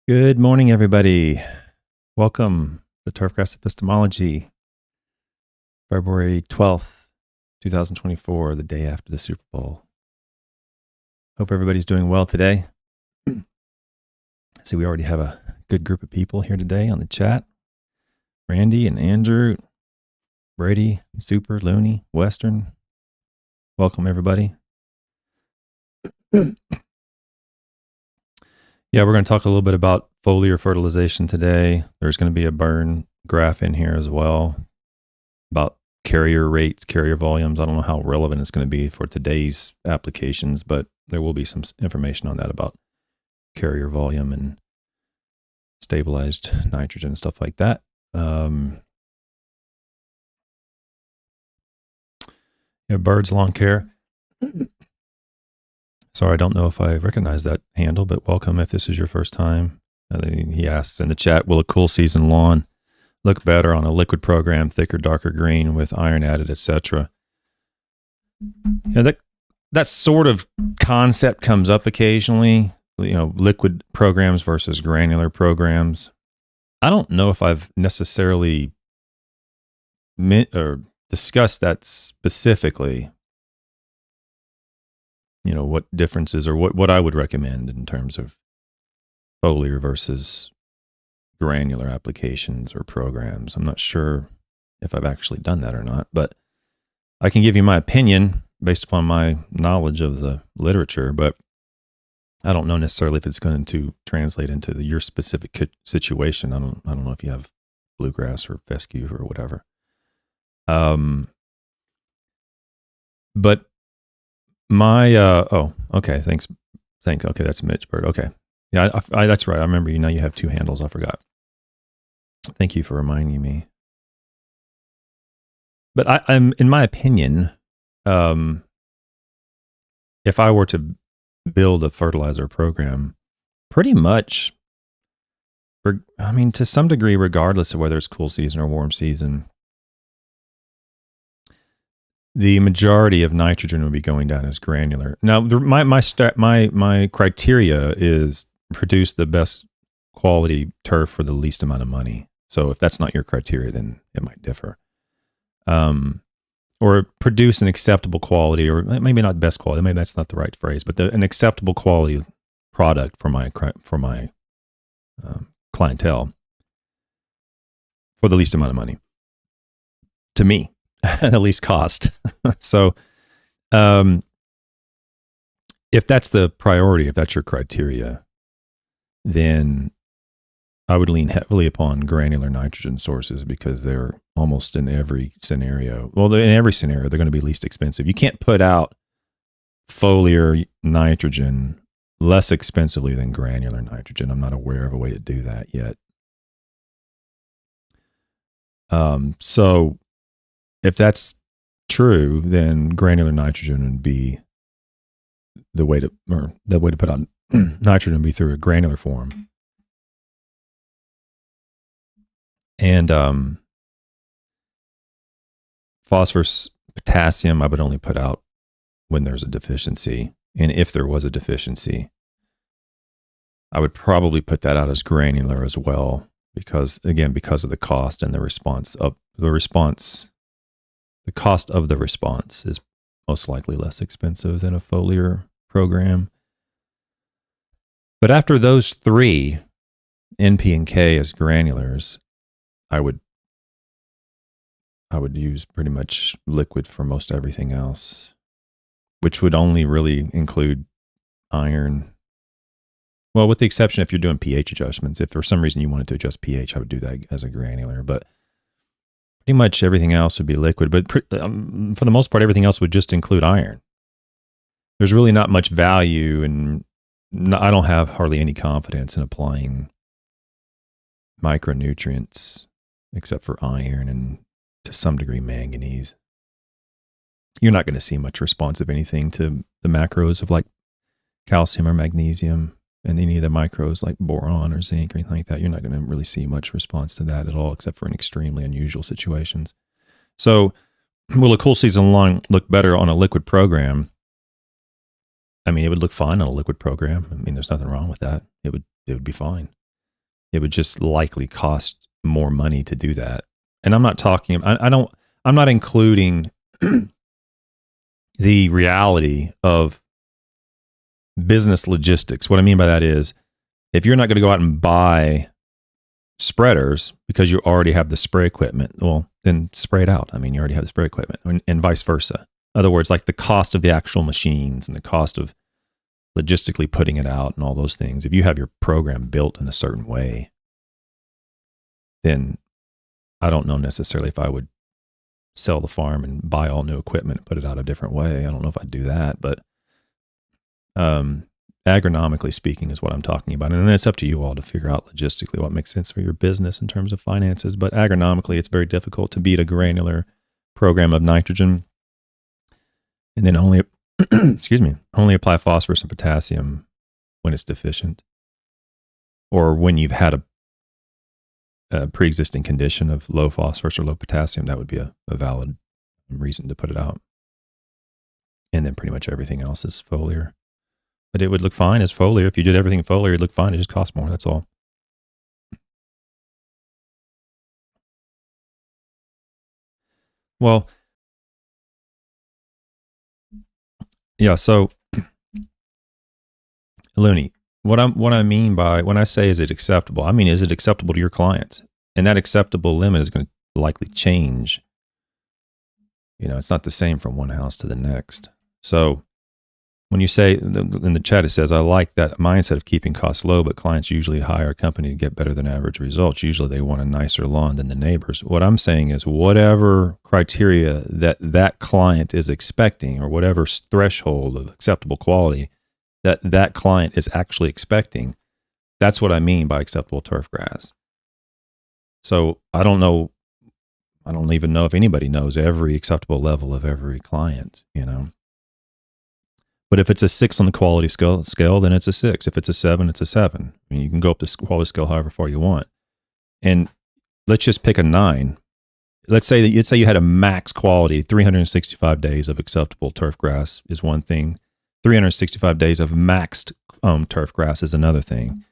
Good morning, everybody. Welcome to Turfgrass Epistemology, February 12th, 2024, the day after the Super Bowl. Hope everybody's doing well today. See, we already have a good group of people here today on the chat. Randy and Andrew, Brady, Super, Looney, Western. Welcome, everybody. Yeah, we're going to talk a little bit about foliar fertilization today. There's going to be a burn graph in here as well about carrier rates, carrier volumes. I don't know how relevant it's going to be for today's applications, but there will be some information on that about carrier volume and stabilized nitrogen and stuff like that. Birds Lawn Care. Sorry, I don't know if I recognize that handle, but welcome if this is your first time. He asks in the chat, will a cool season lawn look better on a liquid program, thicker, darker green with iron added, etc.? That sort of concept comes up occasionally, liquid programs versus granular programs. I don't know if I've necessarily discussed that specifically. What differences or what I would recommend in terms of foliar versus granular applications or programs. I'm not sure if I've actually done that or not, but I can give you my opinion based upon my knowledge of the literature, but I don't know necessarily if it's going to translate into your specific situation. I don't know if you have bluegrass or fescue or whatever. But my, okay, thanks. Okay, that's Mitch Bird. Okay. Yeah, I that's right. I remember you have two handles. I forgot. Thank you for reminding me. But I'm in my opinion, if I were to build a fertilizer program, pretty much, to some degree, regardless of whether it's cool season or warm season, the majority of nitrogen would be going down as granular. Now, my criteria is produce the best quality turf for the least amount of money. So if that's not your criteria, then it might differ. Or produce an acceptable quality, or maybe not best quality. Maybe that's not the right phrase, but an acceptable quality product for my clientele for the least amount of money. To me. At the least cost. So, if that's the priority, if that's your criteria, then I would lean heavily upon granular nitrogen sources because they're almost in every scenario. Well, in every scenario, they're going to be least expensive. You can't put out foliar nitrogen less expensively than granular nitrogen. I'm not aware of a way to do that yet. So, if that's true, then granular nitrogen would be the way to put out nitrogen would be through a granular form. And phosphorus, potassium, I would only put out when there's a deficiency. And if there was a deficiency, I would probably put that out as granular as well, because of the cost and the response of the response. The cost of the response is most likely less expensive than a foliar program. But after those three, NP and K as granulars, I would use pretty much liquid for most everything else, which would only really include iron. Well, with the exception if you're doing pH adjustments. If for some reason you wanted to adjust pH, I would do that as a granular, but pretty much everything else would be liquid, but for the most part, everything else would just include iron. There's really not much value, and I don't have hardly any confidence in applying micronutrients except for iron and to some degree manganese. You're not going to see much response of anything to the macros of like calcium or magnesium, and any of the micros like boron or zinc or anything like that. You're not going to really see much response to that at all, except for in extremely unusual situations. So will a cool season lawn look better on a liquid program? I mean, it would look fine on a liquid program. I mean, there's nothing wrong with that. It would be fine. It would just likely cost more money to do that. And I'm not talking, I'm not including the reality of business logistics. What I mean by that is, if you're not going to go out and buy spreaders because you already have the spray equipment, well, then spray it out. I mean, you already have the spray equipment, and vice versa. In other words, like the cost of the actual machines and the cost of logistically putting it out and all those things. If you have your program built in a certain way, then I don't know necessarily if I would sell the farm and buy all new equipment and put it out a different way. I don't know if I'd do that, but agronomically speaking is what I'm talking about. And then it's up to you all to figure out logistically what makes sense for your business in terms of finances. But agronomically, it's very difficult to beat a granular program of nitrogen and then only only apply phosphorus and potassium when it's deficient, or when you've had a pre-existing condition of low phosphorus or low potassium. That would be a valid reason to put it out. And then pretty much everything else is foliar. But it would look fine as foliar. If you did everything foliar, it'd look fine. It just costs more. That's all. Well, yeah. So, Looney, what I mean by when I say is it acceptable, I mean, is it acceptable to your clients? And that acceptable limit is going to likely change. You know, it's not the same from one house to the next. So when you say in the chat, it says, I like that mindset of keeping costs low, but clients usually hire a company to get better than average results. Usually they want a nicer lawn than the neighbors. What I'm saying is whatever criteria that client is expecting, or whatever threshold of acceptable quality that client is actually expecting, that's what I mean by acceptable turf grass. So I don't even know if anybody knows every acceptable level of every client, you know. But if it's a 6 on the quality scale, then it's a 6. If it's a 7, it's a 7. I mean, you can go up the quality scale however far you want. And let's just pick a 9. Let's say you had a max quality, 365 days of acceptable turf grass is one thing. 365 days of maxed turf grass is another thing.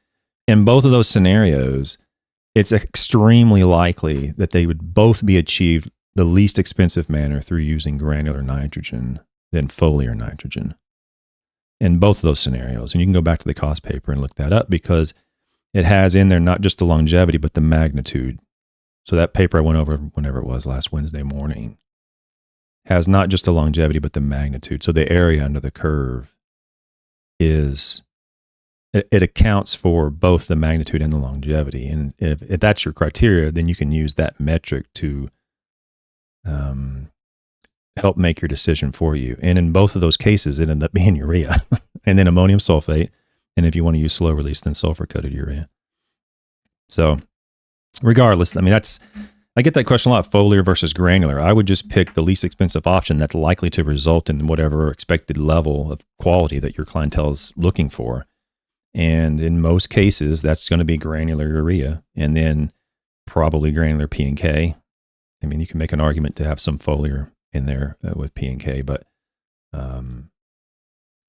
In both of those scenarios, it's extremely likely that they would both be achieved the least expensive manner through using granular nitrogen than foliar nitrogen. In both of those scenarios. And you can go back to the cost paper and look that up, because it has in there not just the longevity, but the magnitude. So that paper I went over whenever it was last Wednesday morning has not just the longevity, but the magnitude. So the area under the curve it accounts for both the magnitude and the longevity. And if that's your criteria, then you can use that metric to help make your decision for you. And in both of those cases, it ended up being urea and then ammonium sulfate. And if you want to use slow release, then sulfur coated urea. So regardless, I mean, I get that question a lot, foliar versus granular. I would just pick the least expensive option that's likely to result in whatever expected level of quality that your clientele is looking for. And in most cases, that's going to be granular urea, and then probably granular P and K. I mean, you can make an argument to have some foliar in there with P and K, but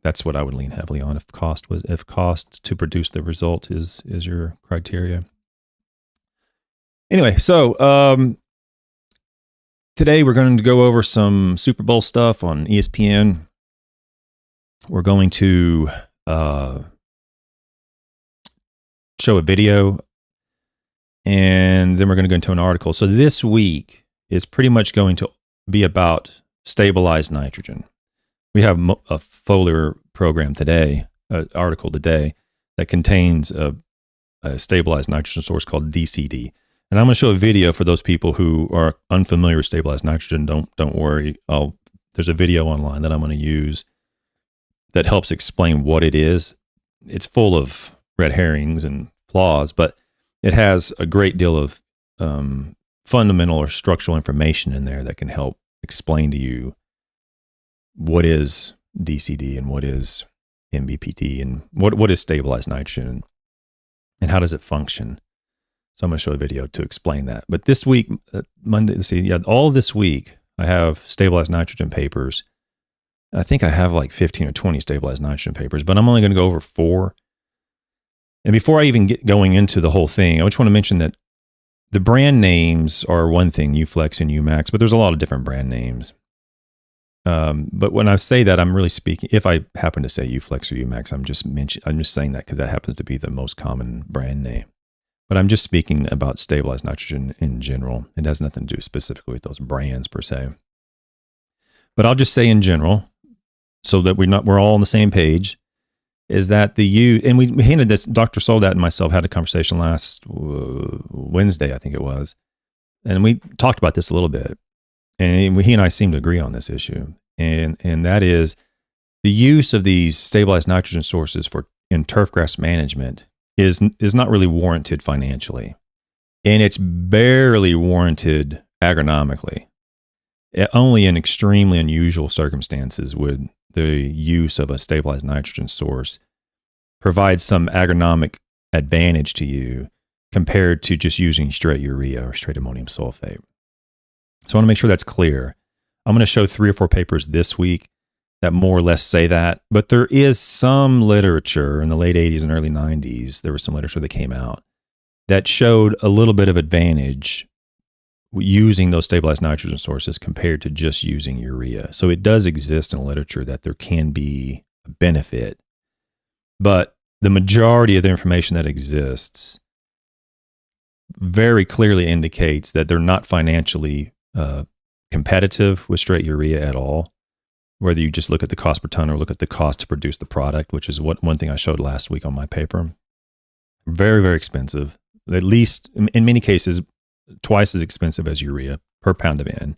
that's what I would lean heavily on if cost to produce the result is your criteria. Anyway, so today we're going to go over some Super Bowl stuff on ESPN. We're going to show a video, and then we're going to go into an article. So this week is pretty much going to be about stabilized nitrogen. We have a foliar program today, an article today, that contains a stabilized nitrogen source called DCD. And I'm going to show a video for those people who are unfamiliar with stabilized nitrogen. Don't worry. There's a video online that I'm going to use that helps explain what it is. It's full of red herrings and flaws, but it has a great deal of fundamental or structural information in there that can help explain to you what is DCD and what is MBPT and what is stabilized nitrogen and how does it function. So I'm going to show a video to explain that. But this week, Monday, all this week, I have stabilized nitrogen papers. I think I have like 15 or 20 stabilized nitrogen papers, but I'm only going to go over 4. And before I even get going into the whole thing, I just want to mention that the brand names are one thing, Uflex and Umax, but there's a lot of different brand names. But when I say that, I'm really speaking, if I happen to say Uflex or Umax, I'm just saying that because that happens to be the most common brand name. But I'm just speaking about stabilized nitrogen in general. It has nothing to do specifically with those brands per se. But I'll just say in general, so that we're all on the same page, is that and we handed this, Dr. Soldat and myself had a conversation last Wednesday, I think it was. And we talked about this a little bit. And he and I seem to agree on this issue. And that is the use of these stabilized nitrogen sources in turfgrass management is not really warranted financially. And it's barely warranted agronomically. Only in extremely unusual circumstances would the use of a stabilized nitrogen source provide some agronomic advantage to you compared to just using straight urea or straight ammonium sulfate. So I want to make sure that's clear. I'm going to show 3 or 4 papers this week that more or less say that, but there is some literature in the late 80s and early 90s, there was some literature that came out that showed a little bit of advantage using those stabilized nitrogen sources compared to just using urea. So it does exist in the literature that there can be a benefit, but the majority of the information that exists very clearly indicates that they're not financially competitive with straight urea at all, whether you just look at the cost per ton or look at the cost to produce the product, which is one thing I showed last week on my paper. Very, very expensive, at least in many cases, twice as expensive as urea per pound of N.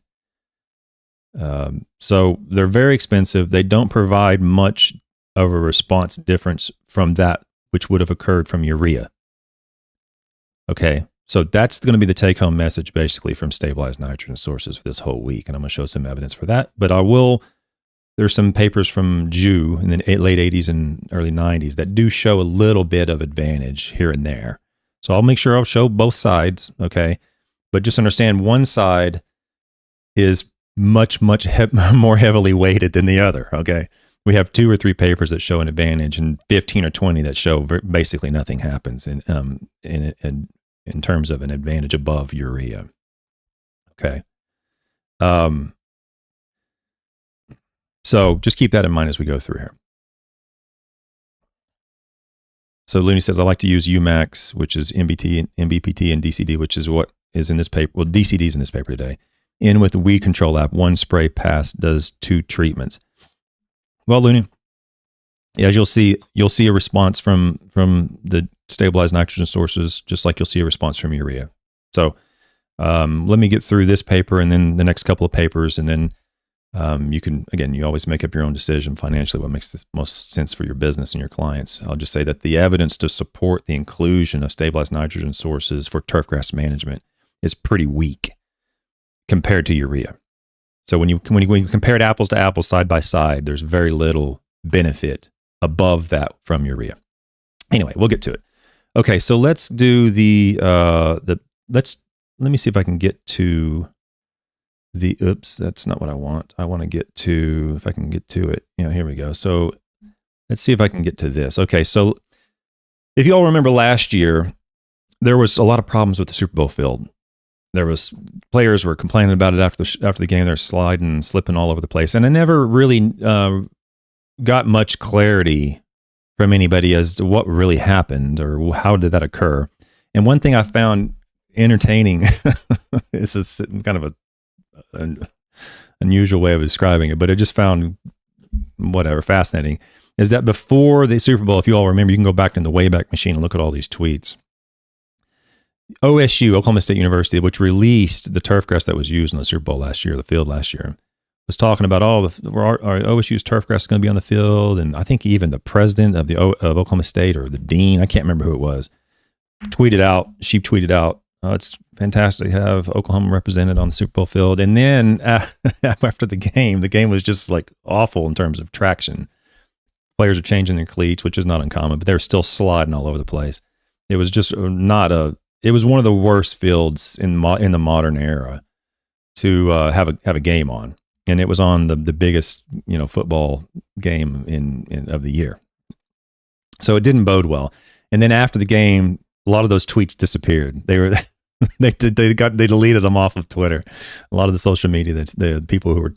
So they're very expensive. They don't provide much of a response difference from that which would have occurred from urea. Okay, so that's going to be the take-home message basically from stabilized nitrogen sources for this whole week, and I'm going to show some evidence for that. But there's some papers from Jew in the late 80s and early 90s that do show a little bit of advantage here and there. So I'll make sure I'll show both sides, okay? But just understand one side is much more heavily weighted than the other, okay? We have 2 or 3 papers that show an advantage and 15 or 20 that show basically nothing happens in terms of an advantage above urea, okay? So just keep that in mind as we go through here. So Looney says, I like to use Umax, which is MBT, MBPT, and DCD, which is what is in this paper. Well, DCD is in this paper today. In with the weed control app, 1 spray pass does 2 treatments. Well, Looney, as you'll see a response from the stabilized nitrogen sources, just like you'll see a response from urea. So let me get through this paper and then the next couple of papers, and then you always make up your own decision financially what makes the most sense for your business and your clients. I'll just say that the evidence to support the inclusion of stabilized nitrogen sources for turfgrass management is pretty weak compared to urea. So when you compare it apples to apples, side by side, there's very little benefit above that from urea. Anyway, we'll get to it. Okay, so let's do let me see if I can get to oops, that's not what I want. I want to get to, if I can get to it. Here we go. So let's see if I can get to this. Okay, so if you all remember last year, there was a lot of problems with the Super Bowl field. Players were complaining about it after the game. They're sliding, slipping all over the place. And I never really got much clarity from anybody as to what really happened or how did that occur. And one thing I found entertaining, this is kind of an unusual way of describing it, but I just found fascinating, is that before the Super Bowl, if you all remember, you can go back in the Wayback Machine and look at all these tweets. OSU, Oklahoma State University, which released the turfgrass that was used in the Super Bowl last year, the field last year, was talking about our OSU's turfgrass is going to be on the field. And I think even the president of Oklahoma State, or the dean, I can't remember who it was, tweeted out, it's fantastic to have Oklahoma represented on the Super Bowl field. And then after the game was just like awful in terms of traction. Players are changing their cleats, which is not uncommon, but they're still sliding all over the place. It was just it was one of the worst fields in the modern era to have a game on. And it was on the biggest, football game of the year. So it didn't bode well. And then after the game, a lot of those tweets disappeared. They deleted them off of Twitter. A lot of the social media, the people who were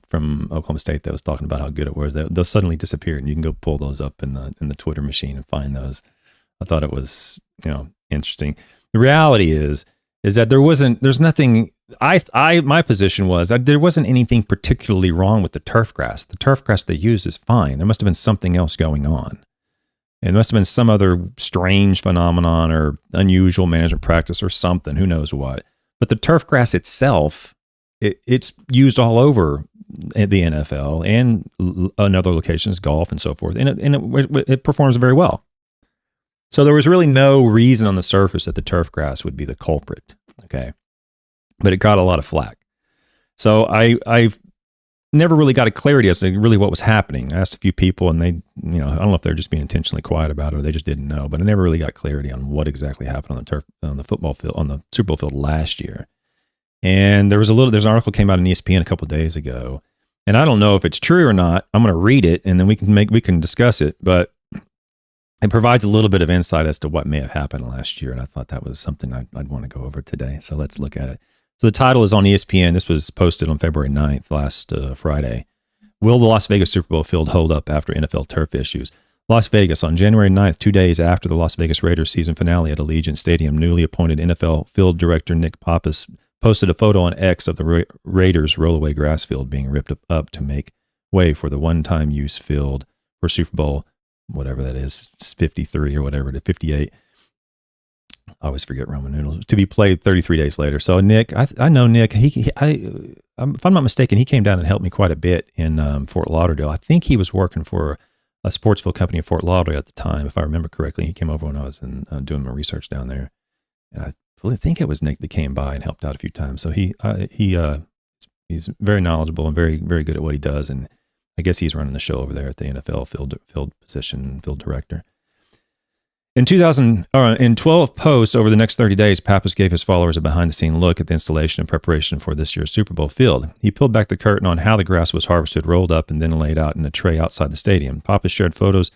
from Oklahoma State that was talking about how good it was, those suddenly disappeared, and you can go pull those up in the Twitter machine and find those. I thought it was interesting. The reality is that there's nothing. My position was that there wasn't anything particularly wrong with the turf grass. The turf grass they use is fine. There must have been something else going on. It must have been some other strange phenomenon or unusual management practice or something. Who knows what? But the turf grass itself, it's used all over the NFL and in other locations, golf and so forth, and it performs very well. So there was really no reason on the surface that the turf grass would be the culprit. Okay, but it got a lot of flack. So I've never really got a clarity as to really what was happening. I asked a few people, and they, I don't know if they're just being intentionally quiet about it or they just didn't know, but I never really got clarity on what exactly happened on the football field, on the Super Bowl field last year. And there's an article came out on ESPN a couple of days ago, and I don't know if it's true or not. I'm going to read it, and then we can discuss it, but it provides a little bit of insight as to what may have happened last year, and I thought that was something I'd want to go over today. So let's look at it. So the title is on ESPN. This was posted on February 9th, last Friday. Will the Las Vegas Super Bowl field hold up after NFL turf issues? Las Vegas, on January 9th, 2 days after the Las Vegas Raiders season finale at Allegiant Stadium, newly appointed NFL field director Nick Pappas posted a photo on X of the Raiders' rollaway grass field being ripped up to make way for the one-time use field for Super Bowl, whatever that is, 53 or whatever, to 58. I always forget Roman numerals, to be played 33 days later. So Nick, I know Nick. If I'm not mistaken, he came down and helped me quite a bit in Fort Lauderdale. I think he was working for a sportsville company in Fort Lauderdale at the time, if I remember correctly. He came over when I was doing my research down there, and I think it was Nick that came by and helped out a few times. So he's very knowledgeable and very, very good at what he does, and I guess he's running the show over there at the NFL field position, field director. In 12 posts over the next 30 days, Pappas gave his followers a behind-the-scene look at the installation and preparation for this year's Super Bowl field. He peeled back the curtain on how the grass was harvested, rolled up, and then laid out in a tray outside the stadium. Pappas shared photos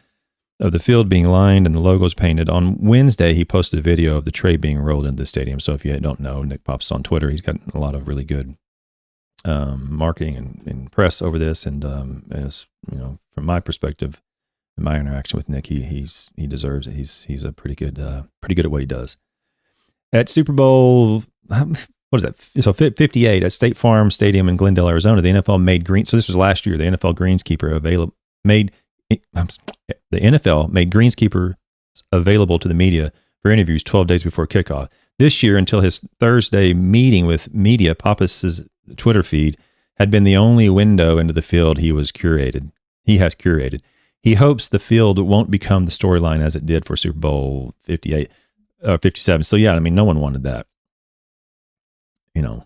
of the field being lined and the logos painted. On Wednesday, he posted a video of the tray being rolled into the stadium. So if you don't know, Nick Pappas on Twitter, he's got a lot of really good marketing and press over this. And as from my perspective, in my interaction with Nick, he deserves it. He's a pretty good at what he does. At Super Bowl, what is that? So 58 at State Farm Stadium in Glendale, Arizona, the NFL made so this was last year. The NFL greenskeeper made greenskeepers available to the media for interviews 12 days before kickoff. This year, until his Thursday meeting with media, Pappas's Twitter feed had been the only window into the field he has curated. He hopes the field won't become the storyline as it did for Super Bowl 58 or 57. So yeah, no one wanted that. The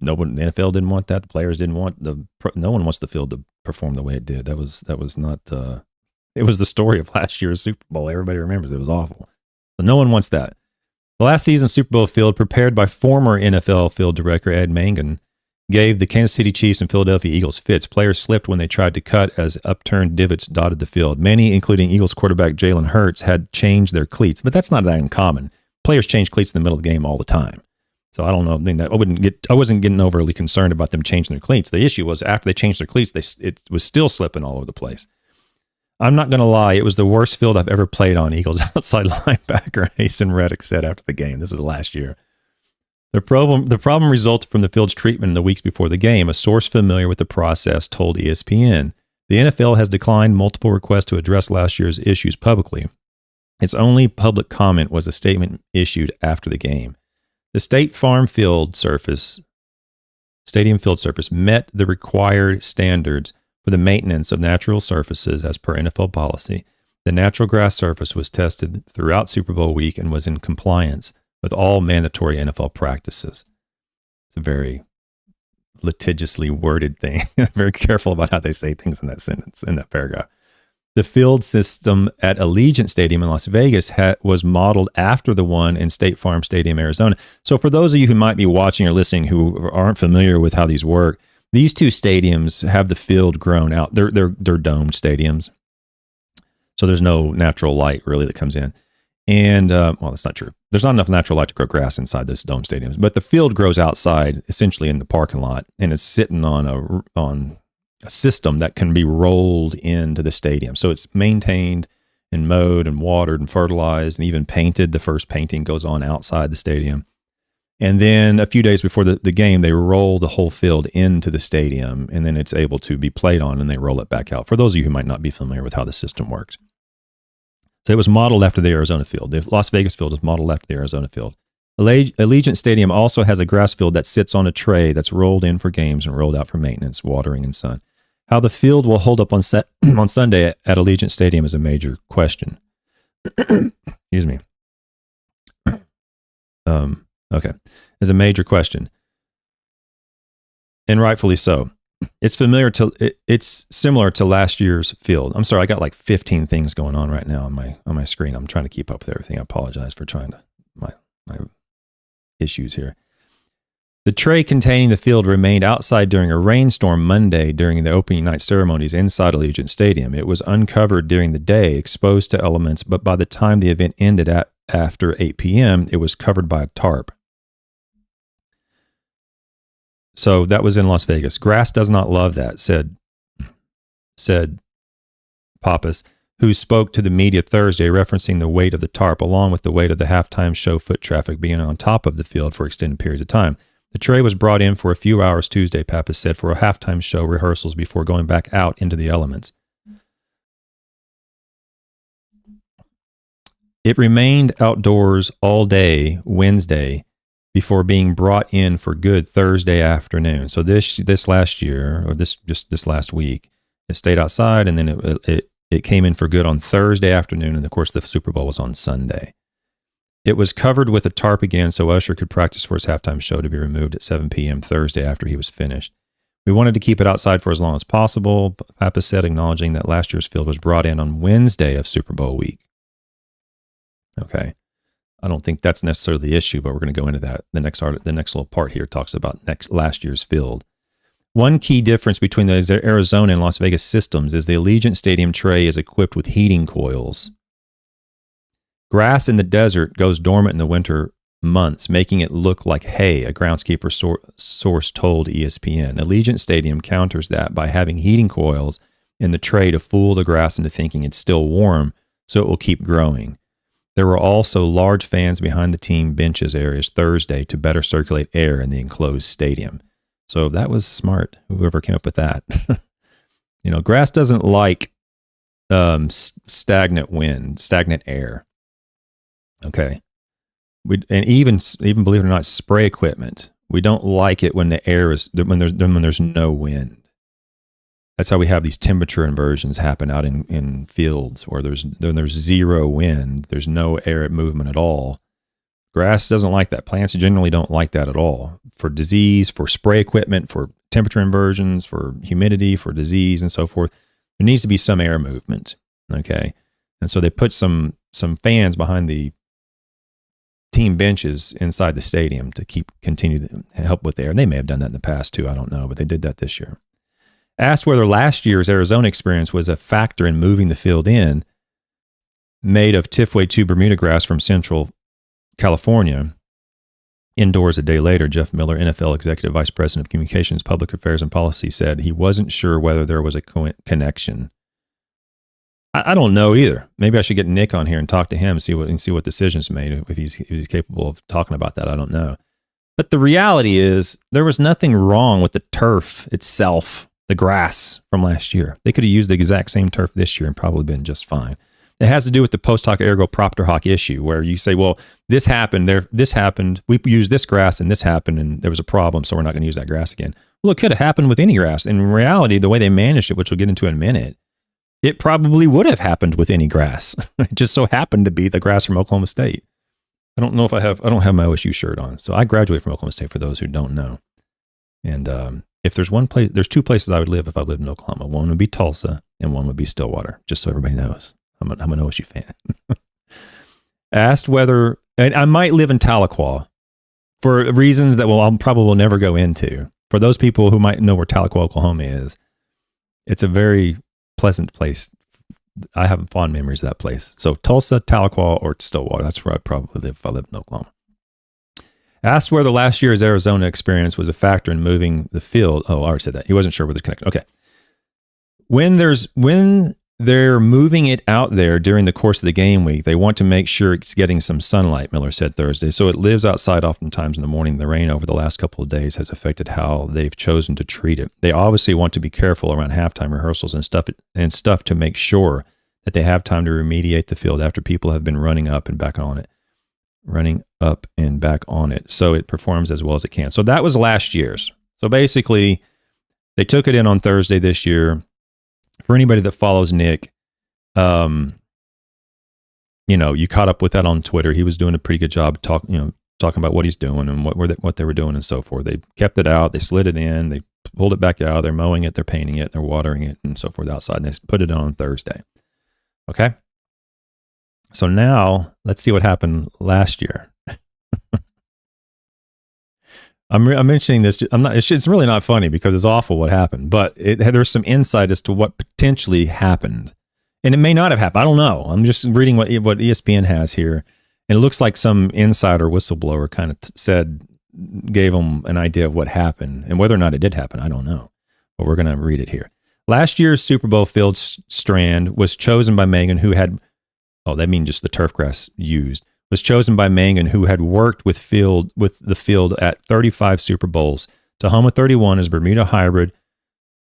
NFL didn't want that. The players didn't want no one wants the field to perform the way it did. That was not. It was the story of last year's Super Bowl. Everybody remembers it was awful. So no one wants that. The last season's Super Bowl field, prepared by former NFL field director Ed Mangan, gave the Kansas City Chiefs and Philadelphia Eagles fits. Players slipped when they tried to cut as upturned divots dotted the field. Many, including Eagles quarterback Jalen Hurts, had changed their cleats, but that's not that uncommon. Players change cleats in the middle of the game all the time. So I don't know. I wasn't getting overly concerned about them changing their cleats. The issue was after they changed their cleats, it was still slipping all over the place. I'm not going to lie. It was the worst field I've ever played on, Eagles outside linebacker Hasten Reddick said after the game. This is last year. The problem resulted from the field's treatment in the weeks before the game. A source familiar with the process told ESPN. The NFL has declined multiple requests to address last year's issues publicly. Its only public comment was a statement issued after the game. The State Farm Stadium field surface met the required standards for the maintenance of natural surfaces as per NFL policy. The natural grass surface was tested throughout Super Bowl week and was in compliance with all mandatory NFL practices. It's a very litigiously worded thing. Very careful about how they say things in that sentence, in that paragraph. The field system at Allegiant Stadium in Las Vegas was modeled after the one in State Farm Stadium, Arizona. So for those of you who might be watching or listening who aren't familiar with how these work, these two stadiums have the field grown out. They're domed stadiums. So there's no natural light really that comes in. And, well, that's not true. There's not enough natural light to grow grass inside those dome stadiums, but the field grows outside, essentially in the parking lot, and it's sitting on a system that can be rolled into the stadium. So it's maintained and mowed and watered and fertilized and even painted. The first painting goes on outside the stadium. And then a few days before the game, they roll the whole field into the stadium, and then it's able to be played on, and they roll it back out. For those of you who might not be familiar with how the system works. So it was modeled after the Arizona field. The Las Vegas field is modeled after the Arizona field. Allegiant Stadium also has a grass field that sits on a tray that's rolled in for games and rolled out for maintenance, watering, and sun. How the field will hold up on Sunday at Allegiant Stadium is a major question. Excuse me. Okay. Is a major question. And rightfully so. It's similar to last year's field. I'm sorry, I got like 15 things going on right now on my screen. I'm trying to keep up with everything. I apologize for my issues here. The tray containing the field remained outside during a rainstorm Monday during the opening night ceremonies inside Allegiant Stadium. It was uncovered during the day, exposed to elements, but by the time the event ended after 8 p.m., it was covered by a tarp. So that was in Las Vegas. Grass does not love that, said Pappas, who spoke to the media Thursday, referencing the weight of the tarp along with the weight of the halftime show foot traffic being on top of the field for extended periods of time. The tray was brought in for a few hours Tuesday, Pappas said, for a halftime show rehearsals before going back out into the elements. It remained outdoors all day Wednesday before being brought in for good Thursday afternoon. So this last year, or this last week, it stayed outside, and then it came in for good on Thursday afternoon, and of course the Super Bowl was on Sunday. It was covered with a tarp again so Usher could practice for his halftime show to be removed at 7 p.m. Thursday after he was finished. We wanted to keep it outside for as long as possible, Pappas said, acknowledging that last year's field was brought in on Wednesday of Super Bowl week. Okay. I don't think that's necessarily the issue, but we're going to go into that. The next little part here talks about last year's field. One key difference between the Arizona and Las Vegas systems is the Allegiant Stadium tray is equipped with heating coils. Grass in the desert goes dormant in the winter months, making it look like hay, a groundskeeper source told ESPN. Allegiant Stadium counters that by having heating coils in the tray to fool the grass into thinking it's still warm, so it will keep growing. There were also large fans behind the team benches areas Thursday to better circulate air in the enclosed stadium. So that was smart, whoever came up with that. Grass doesn't like stagnant wind, stagnant air. Okay. And even believe it or not, spray equipment. We don't like it when the air is when there's no wind. That's how we have these temperature inversions happen out in fields where there's zero wind, there's no air movement at all. Grass doesn't like that. Plants generally don't like that at all. For disease, for spray equipment, for temperature inversions, for humidity, for disease, and so forth, there needs to be some air movement. Okay, and so they put some fans behind the team benches inside the stadium to continue to help with air. And they may have done that in the past too. I don't know, but they did that this year. Asked whether last year's Arizona experience was a factor in moving the field in, made of Tifway 2 Bermuda grass from Central California, indoors a day later, Jeff Miller, NFL Executive Vice President of Communications, Public Affairs, and Policy, said he wasn't sure whether there was a connection. I don't know either. Maybe I should get Nick on here and talk to him and see what decisions made, if he's capable of talking about that. I don't know. But the reality is there was nothing wrong with the turf itself, the grass from last year. They could have used the exact same turf this year and probably been just fine. It has to do with the post hoc ergo propter hoc issue, where you say, well, this happened, we used this grass and this happened and there was a problem, so we're not going to use that grass again. Well, it could have happened with any grass. In reality, the way they managed it, which we'll get into in a minute, it probably would have happened with any grass. It just so happened to be the grass from Oklahoma State. I don't have my OSU shirt on. So I graduated from Oklahoma State, for those who don't know. And if there's one place, there's two places I would live if I lived in Oklahoma. One would be Tulsa and one would be Stillwater, just so everybody knows. I'm an OSU fan. Asked whether, and I might live in Tahlequah for reasons that I'll probably never go into. For those people who might know where Tahlequah, Oklahoma is, it's a very pleasant place I have fond memories of that place. So Tulsa, Tahlequah, or Stillwater. That's where I'd probably live if I lived in Oklahoma. Asked whether last year's Arizona experience was a factor in moving the field. Oh, I already said that. He wasn't sure whether it's connected. Okay. When they're moving it out there during the course of the game week, they want to make sure it's getting some sunlight, Miller said Thursday. So it lives outside oftentimes in the morning. The rain over the last couple of days has affected how they've chosen to treat it. They obviously want to be careful around halftime rehearsals and stuff to make sure that they have time to remediate the field after people have been running up and back on it. So it performs as well as it can. So that was last year's. So basically, they took it in on Thursday this year. For anybody that follows Nick, you caught up with that on Twitter. He was doing a pretty good job talking about what he's doing and what they were doing and so forth. They kept it out. They slid it in. They pulled it back out. They're mowing it. They're painting it. They're watering it and so forth outside. And they put it on Thursday. Okay. So now let's see what happened last year. I'm mentioning this. It's really not funny because it's awful what happened, but there's some insight as to what potentially happened, and it may not have happened. I don't know. I'm just reading what ESPN has here, and it looks like some insider whistleblower kind of gave them an idea of what happened, and whether or not it did happen, I don't know. But we're going to read it here. Last year's Super Bowl field strand was chosen by Megan, who had, that means just the Turfgrass used. Was chosen by Mangan, who had worked with the field at 35 Super Bowls. Tahoma 31 is Bermuda hybrid,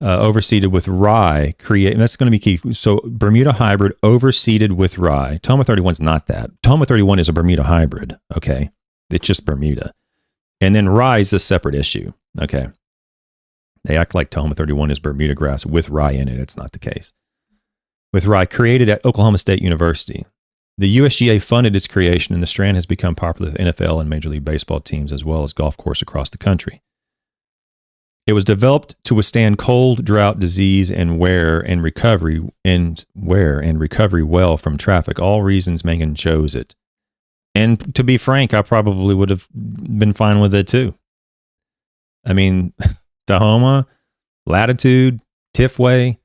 overseeded with rye. And that's going to be key. So Bermuda hybrid overseeded with rye. Tahoma 31 is not that. Tahoma 31 is a Bermuda hybrid. Okay, it's just Bermuda, and then rye is a separate issue. Okay, they act like Tahoma 31 is Bermuda grass with rye in it. It's not the case. With rye, created at Oklahoma State University. The USGA funded its creation, and the strand has become popular with NFL and Major League Baseball teams as well as golf courses across the country. It was developed to withstand cold, drought, disease, and wear and recovery well from traffic. All reasons Mangan chose it. And to be frank, I probably would have been fine with it too. I mean, Tahoma, Latitude, Tiffway,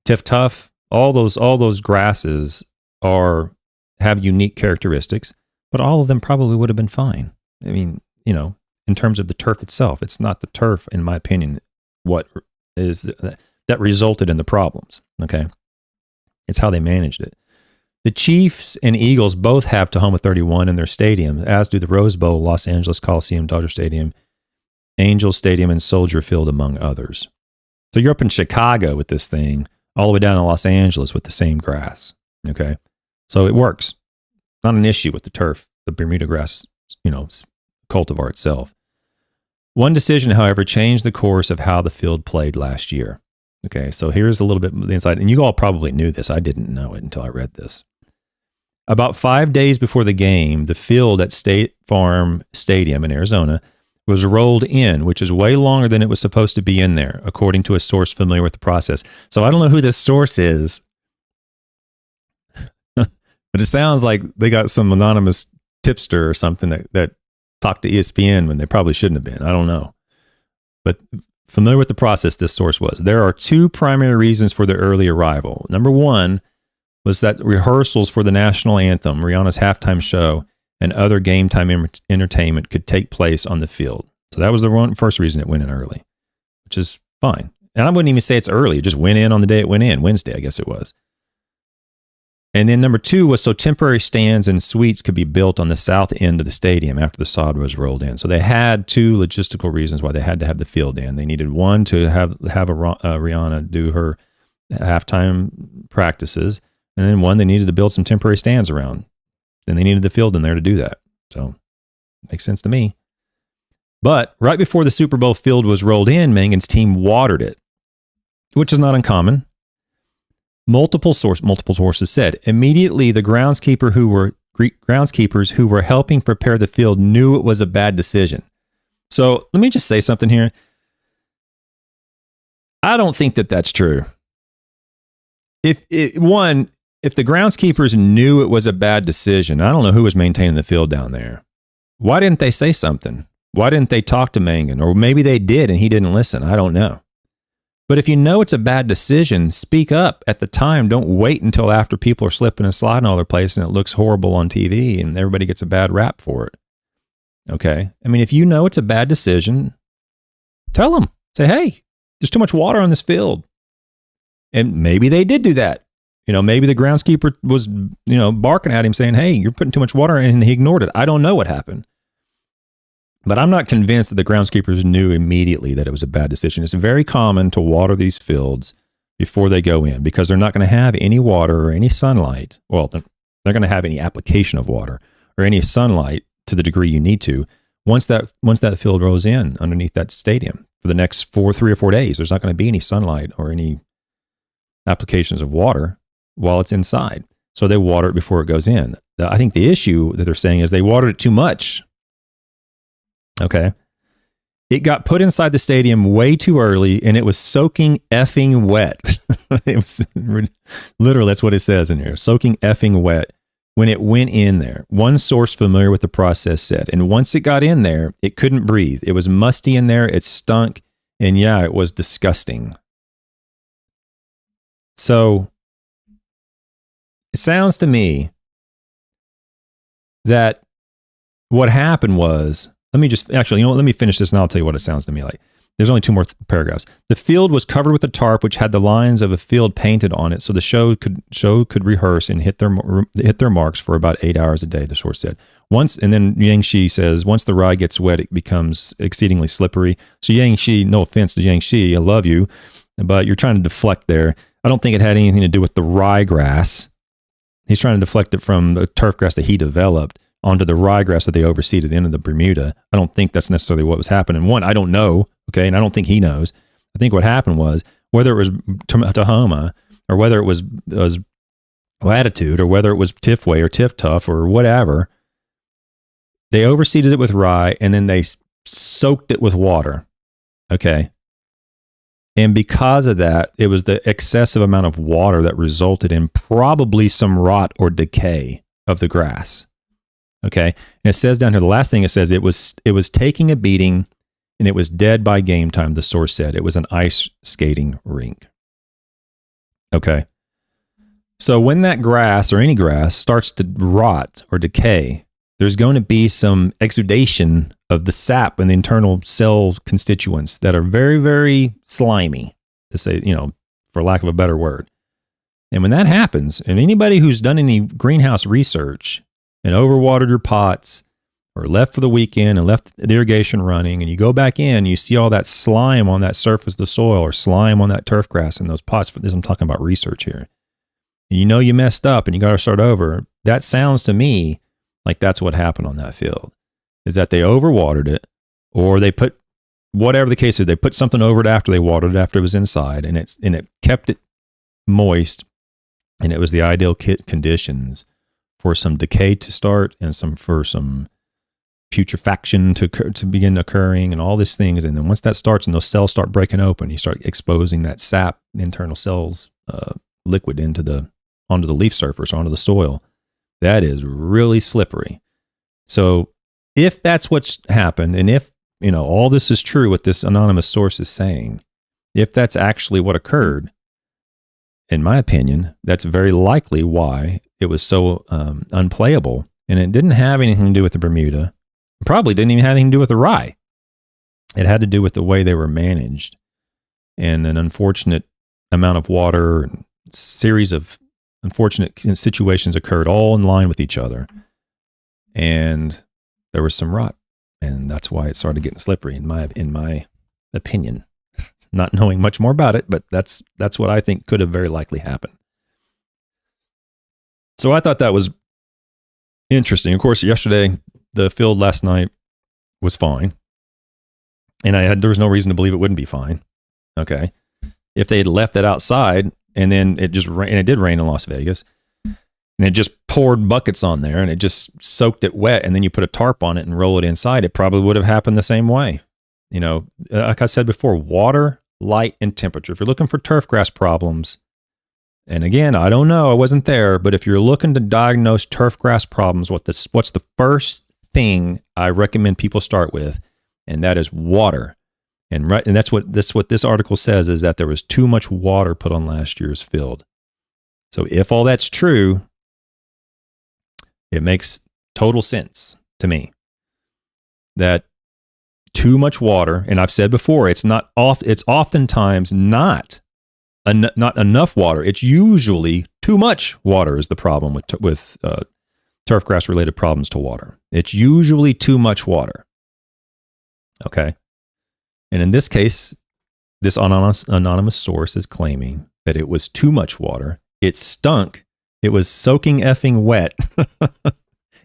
Tiff Tough, all those grasses have unique characteristics, but all of them probably would have been fine. I mean, in terms of the turf itself, it's not the turf, in my opinion, what is that resulted in the problems. Okay, it's how they managed it. The Chiefs and Eagles both have Tahoma 31 in their stadiums, as do the Rose Bowl, Los Angeles Coliseum, Dodger Stadium, Angels Stadium, and Soldier Field, among others. So you're up in Chicago with this thing, all the way down to Los Angeles with the same grass. Okay. So it works. Not an issue with the turf, the Bermuda grass, cultivar itself. One decision, however, changed the course of how the field played last year. Okay, so here's a little bit of the insight. And you all probably knew this. I didn't know it until I read this. About 5 days before the game, the field at State Farm Stadium in Arizona was rolled in, which is way longer than it was supposed to be in there, according to a source familiar with the process. So I don't know who this source is, but it sounds like they got some anonymous tipster or something that talked to ESPN when they probably shouldn't have been. I don't know. But familiar with the process, this source was. There are two primary reasons for the early arrival. Number one was that rehearsals for the national anthem, Rihanna's halftime show, and other game time entertainment could take place on the field. So that was the first reason it went in early, which is fine. And I wouldn't even say it's early. It just went in on the day it went in, Wednesday, I guess it was. And then number two was so temporary stands and suites could be built on the south end of the stadium after the sod was rolled in. So they had two logistical reasons why they had to have the field in. They needed one to have Rihanna do her halftime practices, and then one, they needed to build some temporary stands around. And they needed the field in there to do that. So makes sense to me. But right before the Super Bowl field was rolled in, Mangan's team watered it, which is not uncommon. Multiple sources said immediately the groundskeepers who were helping prepare the field knew it was a bad decision. So let me just say something here. I don't think that that's true. If the groundskeepers knew it was a bad decision, I don't know who was maintaining the field down there. Why didn't they say something? Why didn't they talk to Mangan? Or maybe they did and he didn't listen. I don't know. But if you know it's a bad decision, speak up at the time. Don't wait until after people are slipping and sliding all over the place and it looks horrible on TV and everybody gets a bad rap for it. Okay? I mean, if you know it's a bad decision, tell them. Say, hey, there's too much water on this field. And maybe they did do that. Maybe the groundskeeper was, barking at him saying, hey, you're putting too much water in, and he ignored it. I don't know what happened. But I'm not convinced that the groundskeepers knew immediately that it was a bad decision. It's very common to water these fields before they go in because they're not going to have any water or any sunlight. Well, they're going to have any application of water or any sunlight to the degree you need to. Once that field rolls in underneath that stadium for the next 3 or 4 days, there's not going to be any sunlight or any applications of water while it's inside. So they water it before it goes in. I think the issue that they're saying is they watered it too much. Okay. It got put inside the stadium way too early and it was soaking effing wet. It was literally, that's what it says in here, soaking effing wet when it went in there. One source familiar with the process said, and once it got in there, it couldn't breathe. It was musty in there. It stunk. And yeah, it was disgusting. So it sounds to me that what happened was, let me finish this and I'll tell you what it sounds to me like. There's only 2 more paragraphs. The field was covered with a tarp which had the lines of a field painted on it so the show could rehearse and hit their marks for about 8 hours a day, the source said. And then Yang Shi says, once the rye gets wet, it becomes exceedingly slippery. So Yang Shi, no offense to Yang Shi, I love you, but you're trying to deflect there. I don't think it had anything to do with the ryegrass. He's trying to deflect it from the turfgrass that he developed onto the ryegrass that they overseed at the end of the Bermuda. I don't think that's necessarily what was happening. One, I don't know, okay, and I don't think he knows. I think what happened was, whether it was Tahoma or whether it was Latitude or whether it was Tifway or Tiftuff or whatever, they overseeded it with rye and then they soaked it with water, okay? And because of that, it was the excessive amount of water that resulted in probably some rot or decay of the grass. Okay. And it says down here, the last thing it says, it was taking a beating and it was dead by game time, the source said. It was an ice skating rink. Okay. So when that grass or any grass starts to rot or decay, there's going to be some exudation of the sap and the internal cell constituents that are very, very slimy, to say, for lack of a better word. And when that happens, and anybody who's done any greenhouse research and overwatered your pots or left for the weekend and left the irrigation running and you go back in, you see all that slime on that surface of the soil or slime on that turf grass in those pots. For this, I'm talking about research here. And you messed up and you got to start over. That sounds to me like that's what happened on that field, is that they overwatered it, or they put, whatever the case is, they put something over it after they watered it, after it was inside, and it kept it moist, and it was the ideal conditions for some decay to start and for some putrefaction to begin occurring and all these things. And then once that starts and those cells start breaking open, you start exposing that sap, internal cells, liquid onto the leaf surface, onto the soil. That is really slippery. So if that's what's happened, and if, all this is true, what this anonymous source is saying, if that's actually what occurred, in my opinion, that's very likely why it was so unplayable. And it didn't have anything to do with the Bermuda. It probably didn't even have anything to do with the rye. It had to do with the way they were managed. And an unfortunate amount of water, and series of unfortunate situations occurred all in line with each other. And there was some rot. And that's why it started getting slippery, in my opinion. Not knowing much more about it, but that's what I think could have very likely happened. So I thought that was interesting. Of course, yesterday, the field last night was fine. And there was no reason to believe it wouldn't be fine. Okay. If they had left that outside and then it did rain in Las Vegas, and it just poured buckets on there and it just soaked it wet, and then you put a tarp on it and roll it inside, it probably would have happened the same way. Like I said before, water, light, and temperature. If you're looking for turfgrass problems, and again, I don't know, I wasn't there, but if you're looking to diagnose turfgrass problems, what's the first thing I recommend people start with? And that is water. And that's what this article says, is that there was too much water put on last year's field. So if all that's true, it makes total sense to me that too much water, and I've said before, it's oftentimes not enough water. It's usually too much water is the problem with turfgrass related problems to water. It's usually too much water. Okay. And in this case, this anonymous source is claiming that it was too much water. It stunk. It was soaking effing wet.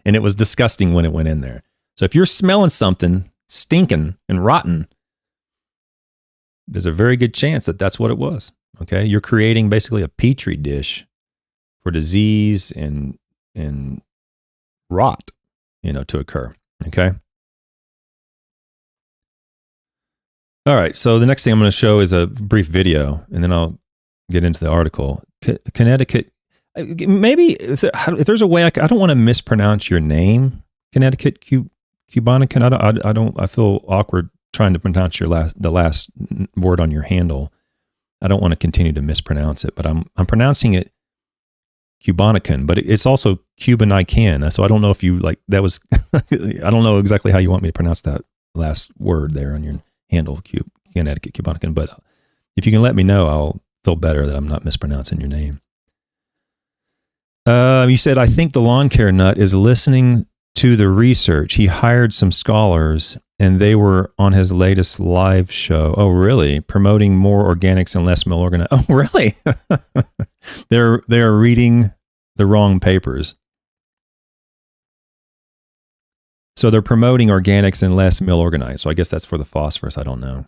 And it was disgusting when it went in there. So if you're smelling something stinking and rotten, there's a very good chance that that's what it was. Okay. You're creating basically a petri dish for disease and rot, to occur. Okay. All right. So the next thing I'm going to show is a brief video, and then I'll get into the article. Connecticut. Maybe if there's a way I don't want to mispronounce your name, Connecticut Cubanicum. I feel awkward trying to pronounce the last word on your handle. I don't want to continue to mispronounce it, but I'm pronouncing it Cubanicum, but it's also Cubanicum. So I don't know if you that was. I don't know exactly how you want me to pronounce that last word there on your handle, Connecticut Cubanicum. But if you can let me know, I'll feel better that I'm not mispronouncing your name. You said, I think the lawn care nut is listening to the research. He hired some scholars and they were on his latest live show. Oh, really? Promoting more organics and less mill organized. Oh, really? They're reading the wrong papers. So they're promoting organics and less mill organized. So I guess that's for the phosphorus. I don't know.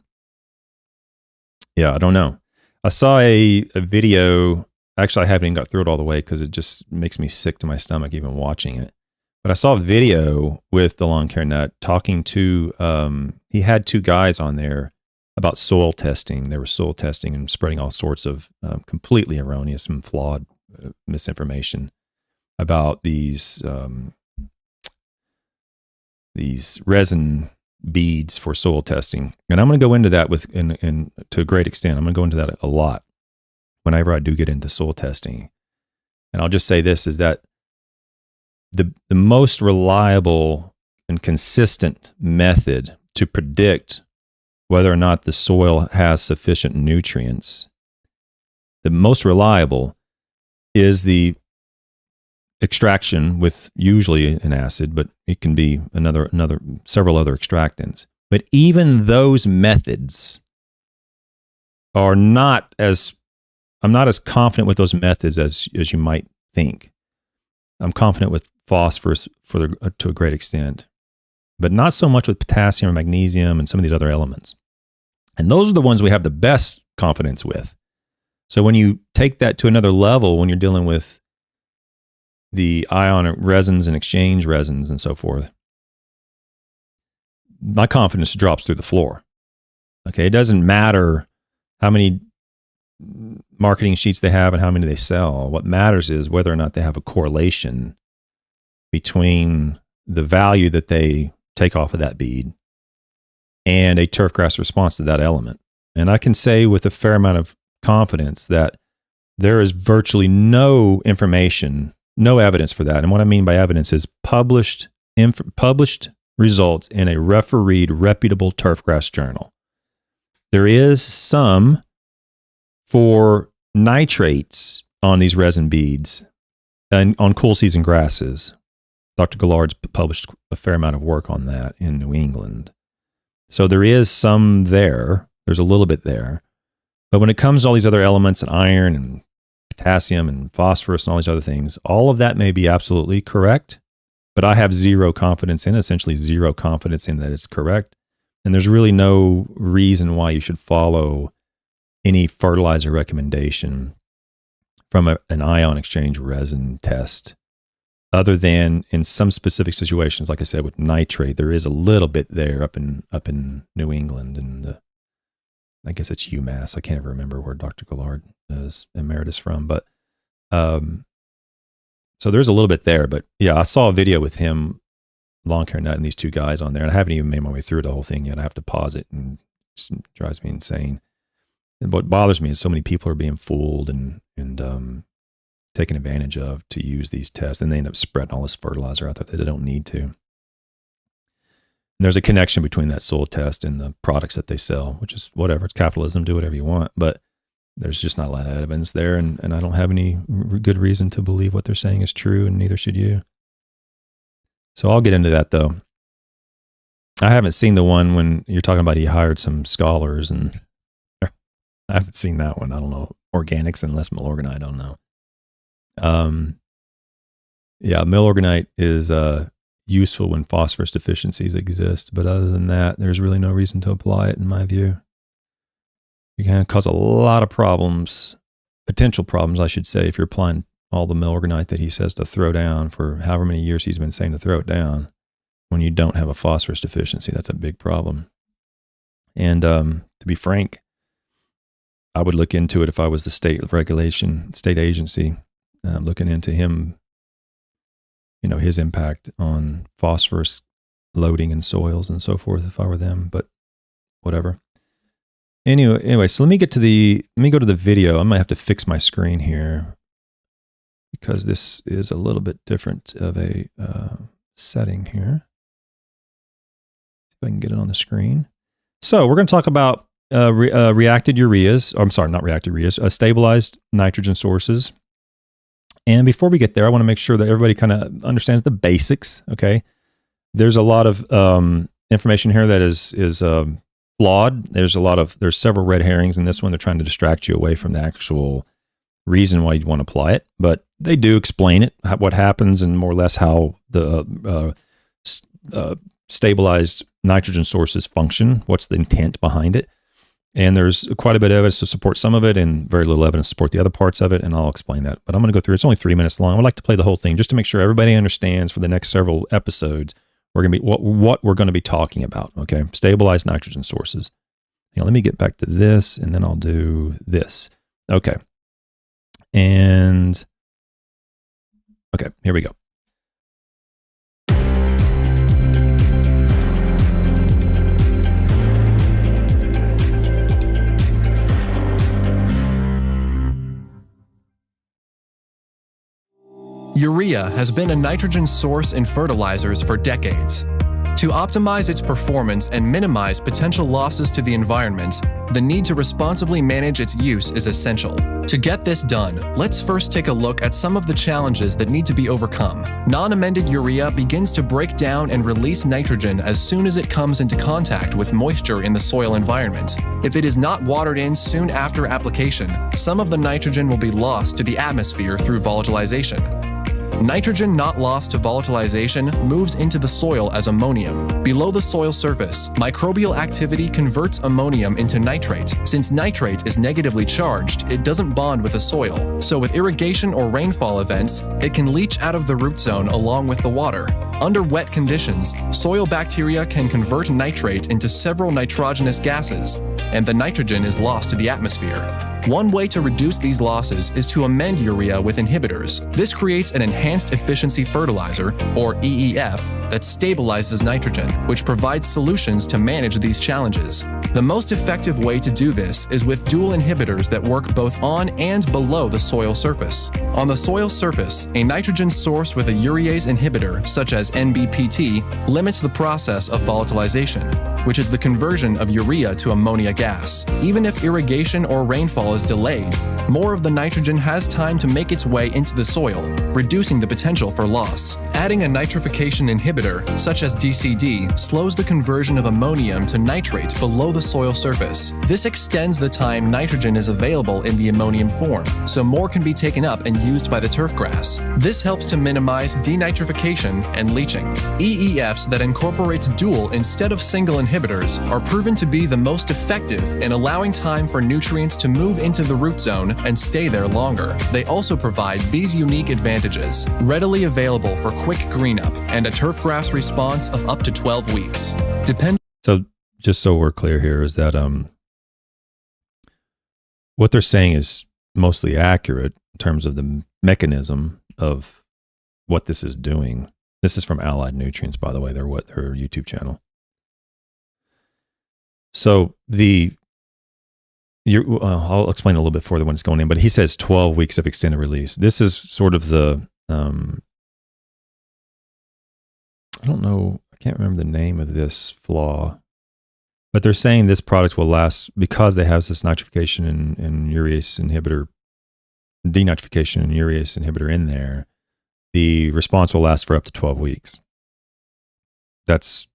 Yeah, I don't know. I saw a video. Actually, I haven't even got through it all the way because it just makes me sick to my stomach even watching it. But I saw a video with the lawn care nut talking to, he had two guys on there about soil testing. They were soil testing and spreading all sorts of completely erroneous and flawed misinformation about these resin beads for soil testing. And I'm going to go into that to a great extent. I'm going to go into that a lot whenever I do get into soil testing. And I'll just say this, is that the most reliable and consistent method to predict whether or not the soil has sufficient nutrients, the most reliable is the extraction with usually an acid, but it can be several other extractants. But even those methods are not as, I'm not as confident with those methods as you might think. I'm confident with phosphorus to a great extent, but not so much with potassium or magnesium and some of these other elements. And those are the ones we have the best confidence with. So when you take that to another level, when you're dealing with the ionic resins and exchange resins and so forth, my confidence drops through the floor. Okay, it doesn't matter how many marketing sheets they have and how many they sell. What matters is whether or not they have a correlation between the value that they take off of that bead and a turfgrass response to that element. And I can say with a fair amount of confidence that there is virtually no information, no evidence for that. And what I mean by evidence is published results in a refereed, reputable turfgrass journal. There is some for nitrates on these resin beads and on cool season grasses. Dr. Gillard's published a fair amount of work on that in New England. So there is some there. There's a little bit there. But when it comes to all these other elements and iron and potassium and phosphorus and all these other things, all of that may be absolutely correct, but I have essentially zero confidence in that it's correct. And there's really no reason why you should follow any fertilizer recommendation from an ion exchange resin test, other than in some specific situations, like I said, with nitrate, there is a little bit there up in New England, and I guess it's UMass. I can't ever remember where Dr. Gillard is emeritus from, but so there's a little bit there. But yeah, I saw a video with him, lawn care nut, and these two guys on there, and I haven't even made my way through the whole thing yet. I have to pause it and drives me insane. And what bothers me is so many people are being fooled and taken advantage of to use these tests, and they end up spreading all this fertilizer out there that they don't need to. And there's a connection between that soil test and the products that they sell, which is whatever. It's capitalism. Do whatever you want. But there's just not a lot of evidence there, and I don't have any good reason to believe what they're saying is true, and neither should you. So I'll get into that, though. I haven't seen the one when you're talking about he hired some scholars, and I haven't seen that one. I don't know. Organics and less Milorganite, I don't know. Yeah, Milorganite is useful when phosphorus deficiencies exist, but other than that, there's really no reason to apply it, in my view. You can cause a lot of problems, potential problems, I should say, if you're applying all the Milorganite that he says to throw down for however many years he's been saying to throw it down. When you don't have a phosphorus deficiency, that's a big problem. And to be frank, I would look into it if I was the state agency, looking into him, his impact on phosphorus loading in soils and so forth if I were them, but whatever. Anyway, so let me go to the video. I might have to fix my screen here because this is a little bit different of a setting here. See if I can get it on the screen. So we're going to talk about reacted ureas. I'm sorry, not reacted ureas, stabilized nitrogen sources. And before we get there, I want to make sure that everybody kind of understands the basics. Okay, there's a lot of information here that is flawed. There's several red herrings in this one. They're trying to distract you away from the actual reason why you'd want to apply it, but they do explain it, what happens, and more or less how the stabilized nitrogen sources function, what's the intent behind it. And there's quite a bit of evidence to support some of it and very little evidence to support the other parts of it, and I'll explain that. But I'm going to go through, it's only 3 minutes long. I would like to play the whole thing just to make sure everybody understands for the next several episodes we're going to be what we're going to be talking about, okay? Stabilized nitrogen sources. Now, let me get back to this, and then I'll do this. Okay. And, okay, here we go. Urea has been a nitrogen source in fertilizers for decades. To optimize its performance and minimize potential losses to the environment, the need to responsibly manage its use is essential. To get this done, let's first take a look at some of the challenges that need to be overcome. Non-amended urea begins to break down and release nitrogen as soon as it comes into contact with moisture in the soil environment. If it is not watered in soon after application, some of the nitrogen will be lost to the atmosphere through volatilization. Nitrogen not lost to volatilization moves into the soil as ammonium. Below the soil surface, microbial activity converts ammonium into nitrate. Since nitrate is negatively charged, it doesn't bond with the soil. So with irrigation or rainfall events, it can leach out of the root zone along with the water. Under wet conditions, soil bacteria can convert nitrate into several nitrogenous gases, and the nitrogen is lost to the atmosphere. One way to reduce these losses is to amend urea with inhibitors. This creates an enhanced efficiency fertilizer, or EEF, that stabilizes nitrogen, which provides solutions to manage these challenges. The most effective way to do this is with dual inhibitors that work both on and below the soil surface. On the soil surface, a nitrogen source with a urease inhibitor, such as NBPT, limits the process of volatilization, which is the conversion of urea to ammonia gas. Even if irrigation or rainfall is delayed, more of the nitrogen has time to make its way into the soil, reducing the potential for loss. Adding a nitrification inhibitor, such as DCD, slows the conversion of ammonium to nitrate below the soil surface. This extends the time nitrogen is available in the ammonium form, so more can be taken up and used by the turfgrass. This helps to minimize denitrification and leaching. EEFs that incorporate dual instead of single inhibitors are proven to be the most effective in allowing time for nutrients to move into the root zone and stay there longer. They also provide these unique advantages: readily available for quick green up and a turfgrass response of up to 12 weeks. So just so we're clear here is that what they're saying is mostly accurate in terms of the mechanism of what this is doing. This is from Allied Nutrients, by the way, their YouTube channel. So I'll explain a little bit further when it's going in, but he says 12 weeks of extended release. This is sort of the, I don't know, I can't remember the name of this flaw, but they're saying this product will last because they have this nitrification and urease inhibitor, denitrification and urease inhibitor in there. The response will last for up to 12 weeks. That's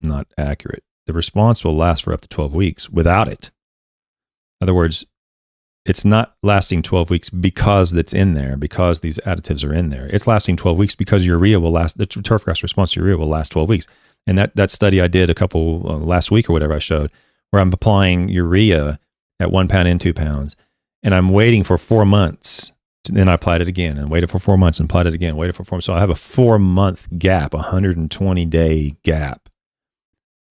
not accurate. The response will last for up to 12 weeks without it. In other words, it's not lasting 12 weeks because it's in there, because these additives are in there. It's lasting 12 weeks because urea will last, the turfgrass response to urea will last 12 weeks. And that study I did a couple, last week or whatever I showed, where I'm applying urea at 1 pound and 2 pounds, and I'm waiting for 4 months. Then I applied it again and waited for 4 months and applied it again, waited for 4 months. So I have a 4-month gap, 120-day gap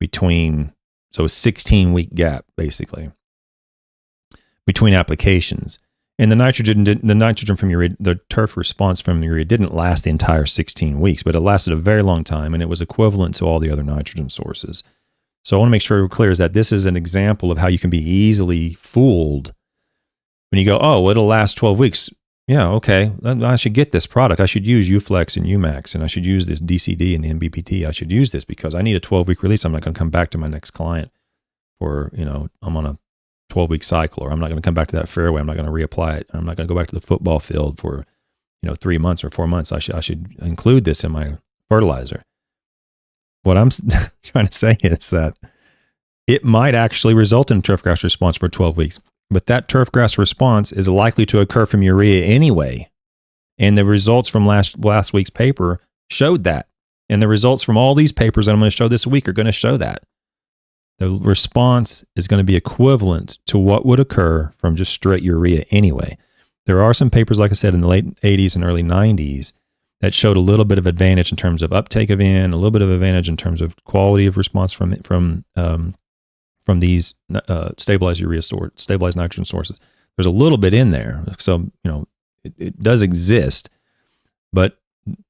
between, so a 16-week gap basically between applications. And the nitrogen from urea, the turf response from urea didn't last the entire 16 weeks, but it lasted a very long time, and it was equivalent to all the other nitrogen sources. So I want to make sure we're clear is that this is an example of how you can be easily fooled when you go, oh, it'll last 12 weeks. Yeah, okay, I should get this product. I should use Uflex and Umax, and I should use this DCD and NBPT. I should use this because I need a 12-week release. I'm not going to come back to my next client for, I'm on a 12-week cycle, or I'm not going to come back to that fairway. I'm not going to reapply it. I'm not going to go back to the football field for, 3 months or 4 months. I should include this in my fertilizer. What I'm trying to say is that it might actually result in a turfgrass response for 12 weeks, but that turfgrass response is likely to occur from urea anyway. And the results from last week's paper showed that. And the results from all these papers that I'm going to show this week are going to show that. The response is going to be equivalent to what would occur from just straight urea anyway. There are some papers, like I said, in the late 80s and early 90s that showed a little bit of advantage in terms of uptake of N, a little bit of advantage in terms of quality of response from these stabilized nitrogen sources. There's a little bit in there, so it does exist, but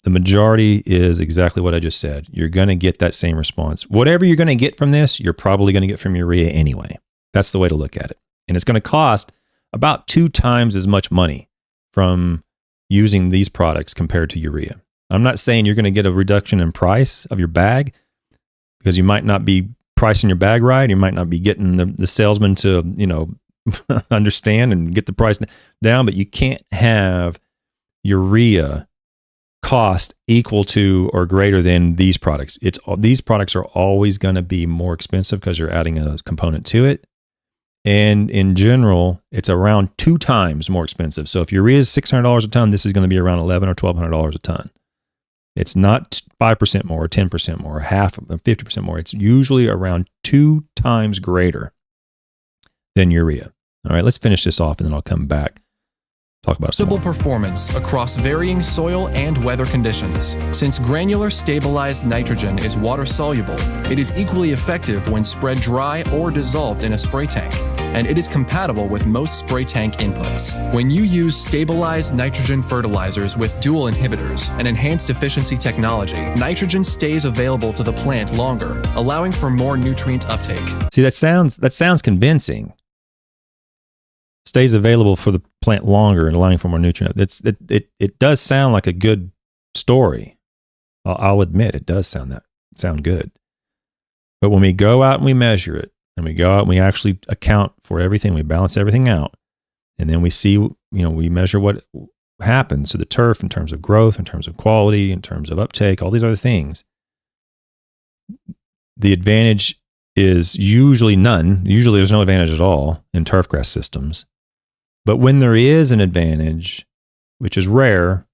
the majority is exactly what I just said. You're going to get that same response. Whatever you're going to get from this, you're probably going to get from urea anyway. That's the way to look at it. And it's going to cost about 2 times as much money from using these products compared to urea. I'm not saying you're going to get a reduction in price of your bag, because you might not be pricing your bag right. You might not be getting the salesman to, understand and get the price down, but you can't have urea cost equal to or greater than these products. These products are always going to be more expensive because you're adding a component to it. And in general, it's around 2 times more expensive. So if urea is $600 a ton, this is going to be around $1,100 or $1,200 a ton. It's not 5% more, or 10% more, or half, or 50% more. It's usually around 2 times greater than urea. All right, let's finish this off, and then I'll come back. Talk about stable performance across varying soil and weather conditions. Since granular stabilized nitrogen is water soluble, it is equally effective when spread dry or dissolved in a spray tank, and it is compatible with most spray tank inputs. When you use stabilized nitrogen fertilizers with dual inhibitors and enhanced efficiency technology, nitrogen stays available to the plant longer, allowing for more nutrient uptake. See, that sounds convincing. Stays available for the plant longer and allowing for more nutrient. It does sound like a good story. I'll admit it does sound good. But when we go out and we measure it, and we go out and we actually account for everything, we balance everything out, and then we see, we measure what happens to the turf in terms of growth, in terms of quality, in terms of uptake, all these other things. The advantage is usually none. Usually there's no advantage at all in turfgrass systems. But when there is an advantage, which is rare,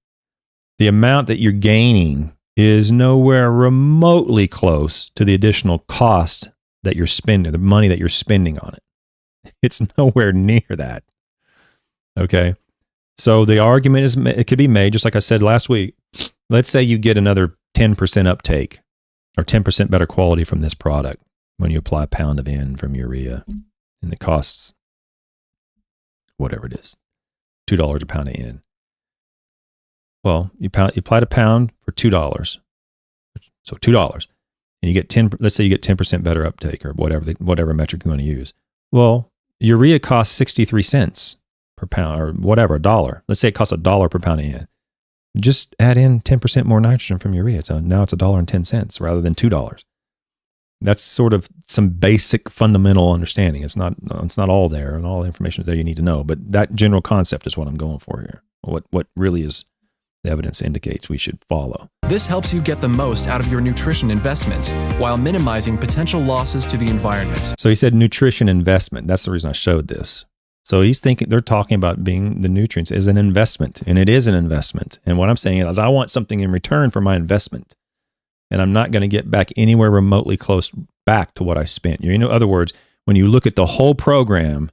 the amount that you're gaining is nowhere remotely close to the additional cost that you're spending, the money that you're spending on it. It's nowhere near that. Okay? So the argument it could be made, just like I said last week. Let's say you get another 10% uptake or 10% better quality from this product when you apply a pound of N from urea, and the costs, whatever it is, $2 a pound of N. Well, you applied a pound for $2. So $2. and you get 10, let's say you get 10% better uptake or whatever metric you want to use. Well, urea costs 63 cents per pound or whatever, a dollar. Let's say it costs $1 per pound of N. Just add in 10% more nitrogen from urea. So now it's $1.10 rather than $2. That's sort of some basic fundamental understanding. It's not all there, and all the information is there you need to know. But that general concept is what I'm going for here. What really is the evidence indicates we should follow. This helps you get the most out of your nutrition investment while minimizing potential losses to the environment. So he said nutrition investment. That's the reason I showed this. So they're talking about being the nutrients as an investment, and it is an investment. And what I'm saying is I want something in return for my investment. And I'm not going to get back anywhere remotely close back to what I spent. In other words, when you look at the whole program,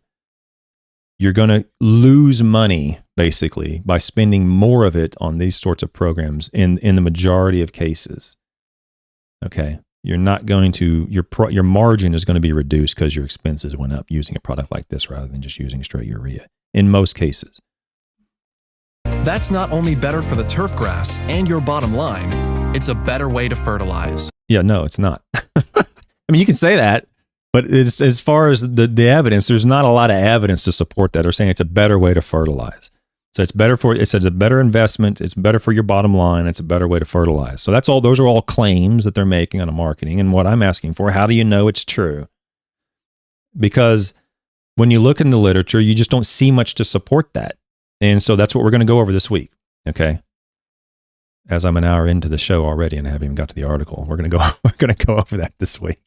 you're going to lose money basically by spending more of it on these sorts of programs in the majority of cases. Okay, you're not going to your margin is going to be reduced because your expenses went up using a product like this rather than just using straight urea in most cases. That's not only better for the turfgrass and your bottom line, it's a better way to fertilize. Yeah, no, it's not. I mean, you can say that, but as far as the evidence, there's not a lot of evidence to support that or saying it's a better way to fertilize. So it says a better investment, it's better for your bottom line, it's a better way to fertilize. So those are all claims that they're making on a marketing. And what I'm asking for, how do you know it's true? Because when you look in the literature, you just don't see much to support that. And so that's what we're going to go over this week, okay? As I'm an hour into the show already and I haven't even got to the article, we're going to go over that this week.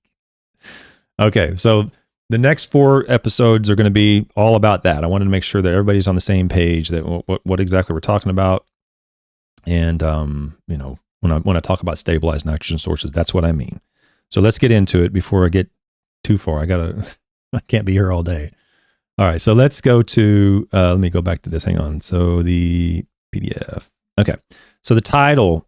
Okay, so the next 4 episodes are going to be all about that. I wanted to make sure that everybody's on the same page, that what exactly we're talking about. And when I talk about stabilized nitrogen sources, that's what I mean. So let's get into it before I get too far. I can't be here all day. All right, so let's go to, let me go back to this. Hang on. So the PDF. Okay, so the title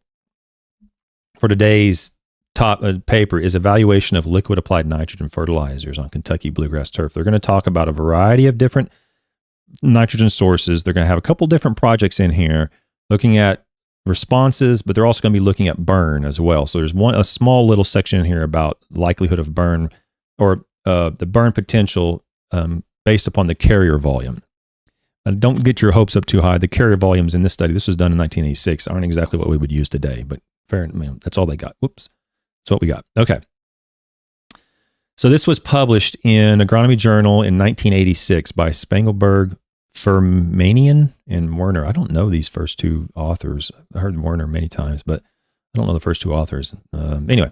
for today's top paper is Evaluation of Liquid Applied Nitrogen Fertilizers on Kentucky Bluegrass Turf. They're going to talk about a variety of different nitrogen sources. They're going to have a couple different projects in here looking at responses, but they're also going to be looking at burn as well. So there's a small little section in here about likelihood of burn or the burn potential based upon the carrier volume. And don't get your hopes up too high. The carrier volumes in this study, this was done in 1986, aren't exactly what we would use today, but that's all they got. Whoops. That's what we got. Okay. So this was published in Agronomy Journal in 1986 by Spangelberg, Firmanian, and Werner. I don't know these first 2 authors. I heard Werner many times, but I don't know the first 2 authors. Anyway,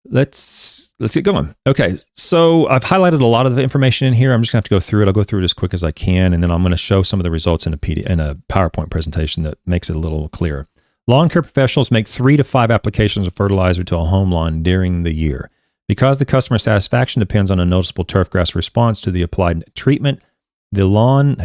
let's get going. Okay, so I've highlighted a lot of the information in here. I'm just going to have to go through it. I'll go through it as quick as I can, and then I'm going to show some of the results in a PowerPoint presentation that makes it a little clearer. Lawn care professionals make 3 to 5 applications of fertilizer to a home lawn during the year. Because the customer satisfaction depends on a noticeable turfgrass response to the applied treatment, the lawn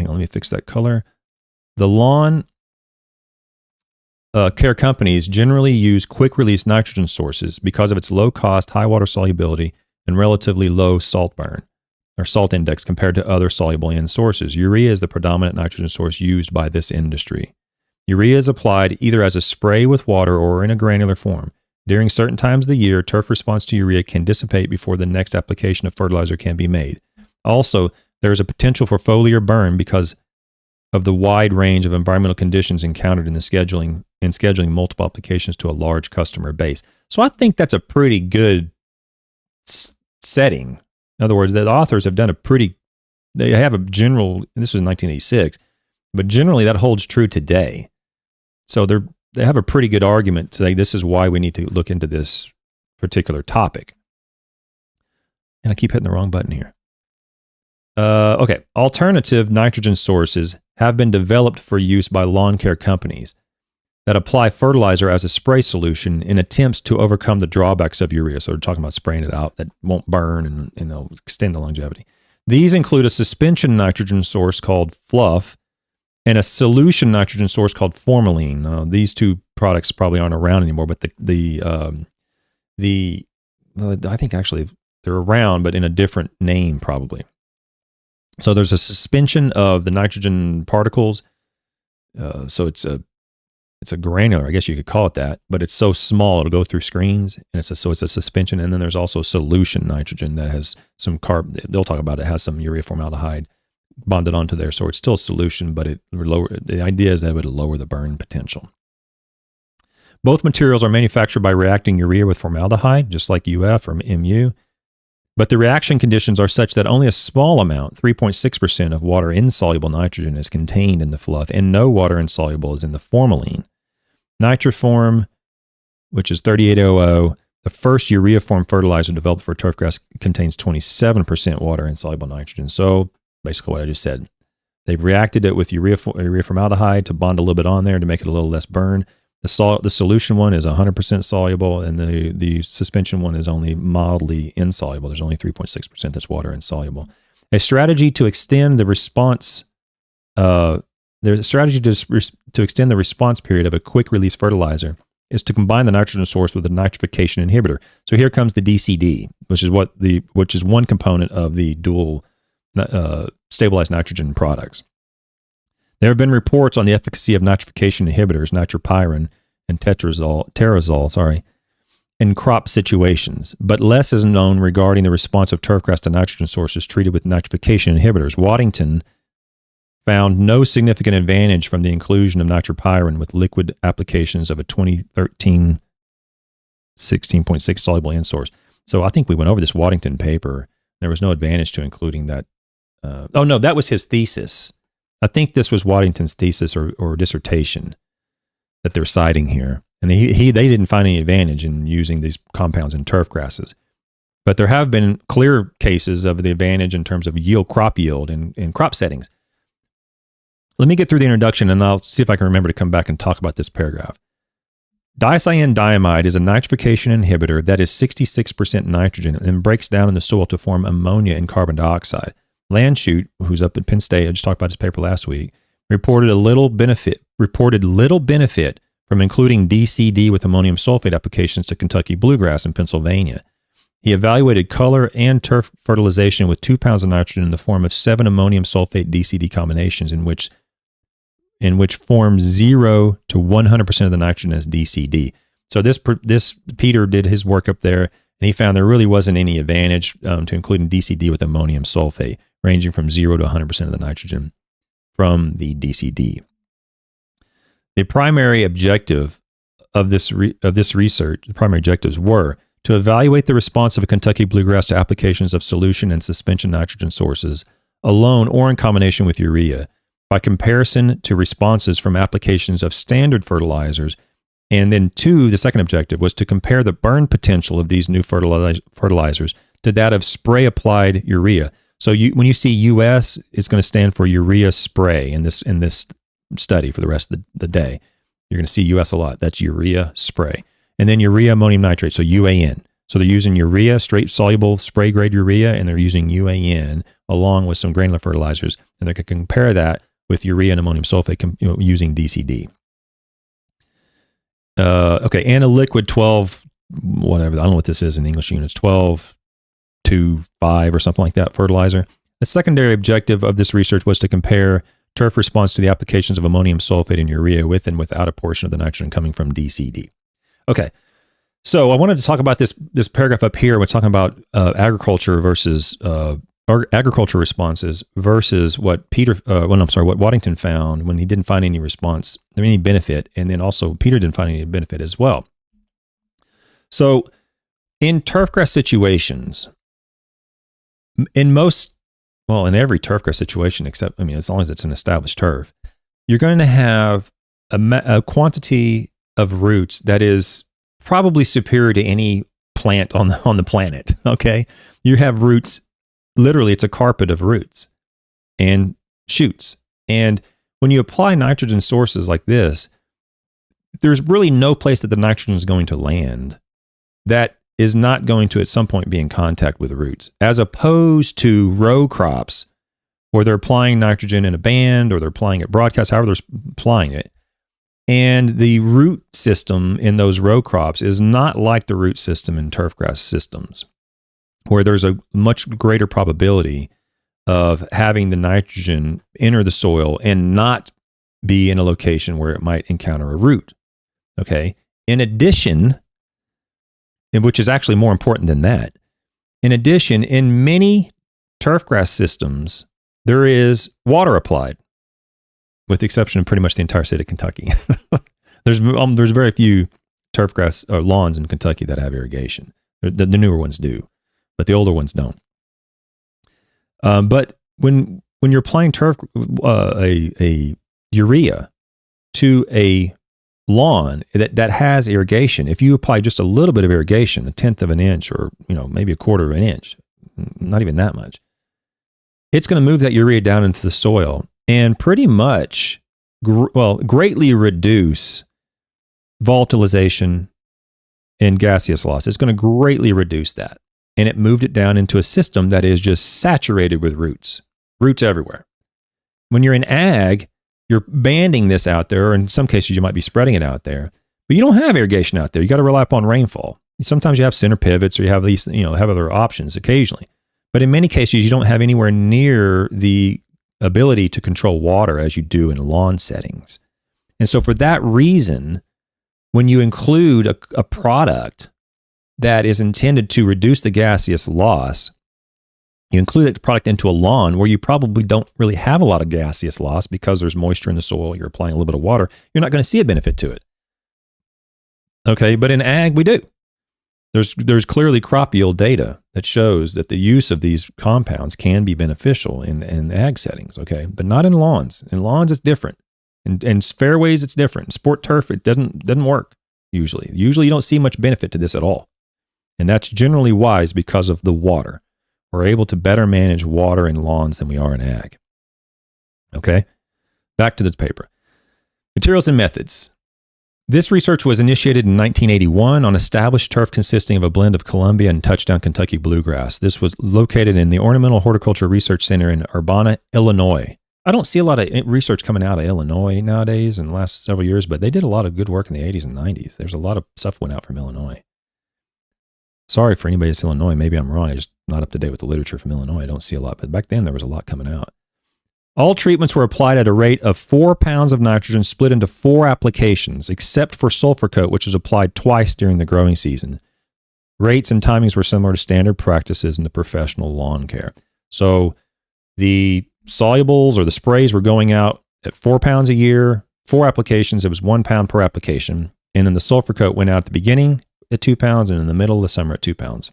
care companies generally use quick-release nitrogen sources because of its low cost, high water solubility, and relatively low salt burn or salt index compared to other soluble N sources. Urea is the predominant nitrogen source used by this industry. Urea is applied either as a spray with water or in a granular form. During certain times of the year, turf response to urea can dissipate before the next application of fertilizer can be made. Also, there is a potential for foliar burn because of the wide range of environmental conditions encountered in scheduling multiple applications to a large customer base. So I think that's a pretty good setting. In other words, the authors have done they have a general, this was 1986, but generally that holds true today. So they have a pretty good argument to say this is why we need to look into this particular topic. And I keep hitting the wrong button here. Okay, alternative nitrogen sources have been developed for use by lawn care companies that apply fertilizer as a spray solution in attempts to overcome the drawbacks of urea. So we're talking about spraying it out that won't burn and they'll extend the longevity. These include a suspension nitrogen source called fluff and a solution nitrogen source called formalin. Now, these 2 products probably aren't around anymore, but I think actually they're around, but in a different name probably. So there's a suspension of the nitrogen particles. So it's it's a granular, I guess you could call it that, but it's so small it'll go through screens, and so it's a suspension. And then there's also solution nitrogen that has some they'll talk about it, has some urea formaldehyde bonded onto there. So it's still a solution, but the idea is that it would lower the burn potential. Both materials are manufactured by reacting urea with formaldehyde, just like UF or MU. But the reaction conditions are such that only a small amount, 3.6% of water insoluble nitrogen is contained in the fluff, and no water insoluble is in the formalin. Nitroform, which is 3800, the first urea-form fertilizer developed for turfgrass, contains 27% water insoluble nitrogen. So basically what I just said. They've reacted it with urea formaldehyde to bond a little bit on there to make it a little less burn. The solution one is 100% soluble, and the suspension one is only mildly insoluble. There's only 3.6% that's water insoluble. A strategy to extend the response there's a strategy to extend the response period of a quick release fertilizer is to combine the nitrogen source with a nitrification inhibitor. So here comes the DCD, which is one component of the dual stabilized nitrogen products. There have been reports on the efficacy of nitrification inhibitors, nitropyrin and terazole, in crop situations, but less is known regarding the response of turfgrass to nitrogen sources treated with nitrification inhibitors. Waddington found no significant advantage from the inclusion of nitropyrin with liquid applications of a 2013 16.6 soluble end source. So I think we went over this Waddington paper. There was no advantage to including that. No, that was his thesis. I think this was Waddington's thesis or dissertation that they're citing here. And they didn't find any advantage in using these compounds in turf grasses. But there have been clear cases of the advantage in terms of crop yield in crop settings. Let me get through the introduction, and I'll see if I can remember to come back and talk about this paragraph. Dicyandiamide is a nitrification inhibitor that is 66% nitrogen and breaks down in the soil to form ammonia and carbon dioxide. Landshut, who's up at Penn State, I just talked about his paper last week, reported little benefit from including DCD with ammonium sulfate applications to Kentucky Bluegrass in Pennsylvania. He evaluated color and turf fertilization with 2 pounds of nitrogen in the form of 7 ammonium sulfate DCD combinations in which form 0 to 100% of the nitrogen as DCD. So this Peter did his work up there, and he found there really wasn't any advantage to including DCD with ammonium sulfate, ranging from 0 to 100% of the nitrogen from the DCD. The primary objective of this research, the primary objectives were to evaluate the response of a Kentucky Bluegrass to applications of solution and suspension nitrogen sources alone or in combination with urea by comparison to responses from applications of standard fertilizers. And then the second objective was to compare the burn potential of these new fertilizers to that of spray-applied urea. So when you see US, it's going to stand for urea spray in this study for the rest of the day. You're going to see US a lot. That's urea spray. And then urea ammonium nitrate, so UAN. So they're using urea, straight soluble spray grade urea, and they're using UAN along with some granular fertilizers. And they're going to compare that with urea and ammonium sulfate using DCD. And a liquid 12, whatever, I don't know what this is in English units, 12 to 5 or something like that fertilizer. A secondary objective of this research was to compare turf response to the applications of ammonium sulfate and urea with and without a portion of the nitrogen coming from DCD. Okay, so I wanted to talk about this paragraph up here. We're talking about agriculture versus agriculture responses versus what what Waddington found when he didn't find any response, any benefit, and then also Peter didn't find any benefit as well. So in turfgrass situations, in every turfgrass situation, except, as long as it's an established turf, you're going to have a quantity of roots that is probably superior to any plant on the planet. Okay, you have roots. Literally, it's a carpet of roots and shoots. And when you apply nitrogen sources like this, there's really no place that the nitrogen is going to land that is not going to at some point be in contact with the roots, as opposed to row crops where they're applying nitrogen in a band or they're applying it broadcast, however they're applying it. And the root system in those row crops is not like the root system in turfgrass systems, where there's a much greater probability of having the nitrogen enter the soil and not be in a location where it might encounter a root. Okay. In addition, and which is actually more important than that, in addition, in many turfgrass systems, there is water applied, with the exception of pretty much the entire state of Kentucky. There's very few turfgrass or lawns in Kentucky that have irrigation. The newer ones do, but the older ones don't. But when you're applying a urea to a lawn that has irrigation, if you apply just a little bit of irrigation, 1/10 of an inch, or maybe 1/4 of an inch, not even that much, it's going to move that urea down into the soil and pretty much greatly reduce volatilization and gaseous loss. It's going to greatly reduce that. And it moved it down into a system that is just saturated with roots everywhere. When you're in ag, you're banding this out there, or in some cases you might be spreading it out there, but you don't have irrigation out there. You got to rely upon rainfall. Sometimes you have center pivots, or you have these, have other options occasionally. But in many cases, you don't have anywhere near the ability to control water as you do in lawn settings. And so for that reason, when you include a product that is intended to reduce the gaseous loss, you include that product into a lawn where you probably don't really have a lot of gaseous loss because there's moisture in the soil, you're applying a little bit of water, you're not going to see a benefit to it. Okay, but in ag, we do. There's clearly crop yield data that shows that the use of these compounds can be beneficial in ag settings, okay? But not in lawns. In lawns, it's different. In fairways, it's different. In sport turf, it doesn't work usually. Usually, you don't see much benefit to this at all. And that's generally wise because of the water. We're able to better manage water in lawns than we are in ag. Okay? Back to the paper. Materials and methods. This research was initiated in 1981 on established turf consisting of a blend of Columbia and Touchdown Kentucky Bluegrass. This was located in the Ornamental Horticulture Research Center in Urbana, Illinois. I don't see a lot of research coming out of Illinois nowadays in the last several years, but they did a lot of good work in the 80s and 90s. There's a lot of stuff went out from Illinois. Sorry for anybody that's Illinois. Maybe I'm wrong. I'm just not up to date with the literature from Illinois. I don't see a lot, but back then there was a lot coming out. All treatments were applied at a rate of 4 pounds of nitrogen split into 4 applications, except for sulfur coat, which was applied twice during the growing season. Rates and timings were similar to standard practices in the professional lawn care. So the solubles or the sprays were going out at 4 pounds a year, 4 applications. It was 1 pound per application. And then the sulfur coat went out at the beginning at 2 pounds and in the middle of the summer at 2 pounds.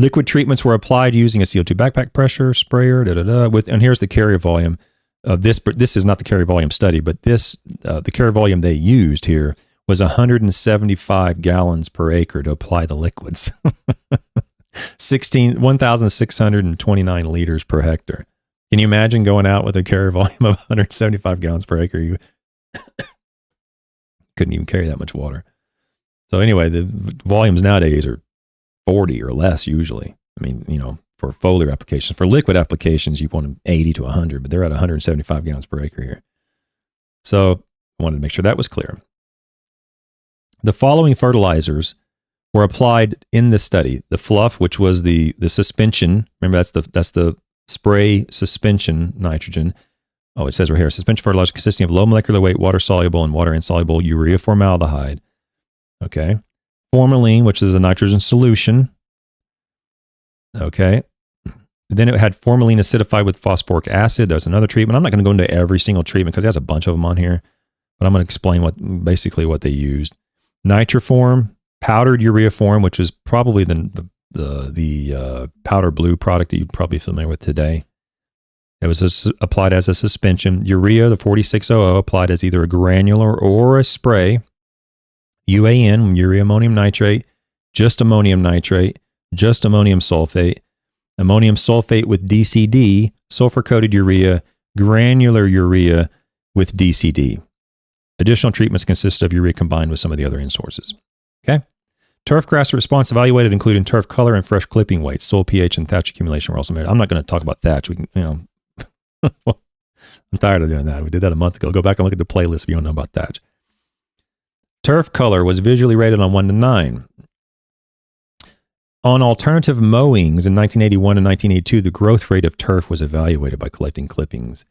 Liquid treatments were applied using a CO2 backpack pressure sprayer, and here's the carrier volume of this. This is not the carrier volume study, but the carrier volume they used here was 175 gallons per acre to apply the liquids. 1,629 liters per hectare. Can you imagine going out with a carrier volume of 175 gallons per acre? You couldn't even carry that much water. So anyway, the volumes nowadays are 40 or less usually. I mean, for foliar applications. For liquid applications, you want them 80 to 100, but they're at 175 gallons per acre here. So I wanted to make sure that was clear. The following fertilizers were applied in this study. The fluff, which was the suspension. Remember, that's the spray suspension nitrogen. Oh, it says right here, suspension fertilizer consisting of low molecular weight, water-soluble and water-insoluble urea formaldehyde. Okay. Formalin, which is a nitrogen solution. Okay. Then it had formalin acidified with phosphoric acid. There's another treatment. I'm not going to go into every single treatment because there's a bunch of them on here, but I'm going to explain basically what they used. Nitroform, powdered urea form, which is probably the powder blue product that you're probably familiar with today. It was applied as a suspension. Urea, the 4600, applied as either a granular or a spray. UAN, urea ammonium nitrate, just ammonium nitrate, just ammonium sulfate with DCD, sulfur-coated urea, granular urea with DCD. Additional treatments consist of urea combined with some of the other end sources. Okay? Turfgrass response evaluated, including turf color and fresh clipping weight, soil pH, and thatch accumulation were also measured. I'm not going to talk about thatch. We can, I'm tired of doing that. We did that a month ago. Go back and look at the playlist if you don't know about thatch. Turf color was visually rated on 1 to 9. On alternative mowings in 1981 and 1982, the growth rate of turf was evaluated by collecting clippings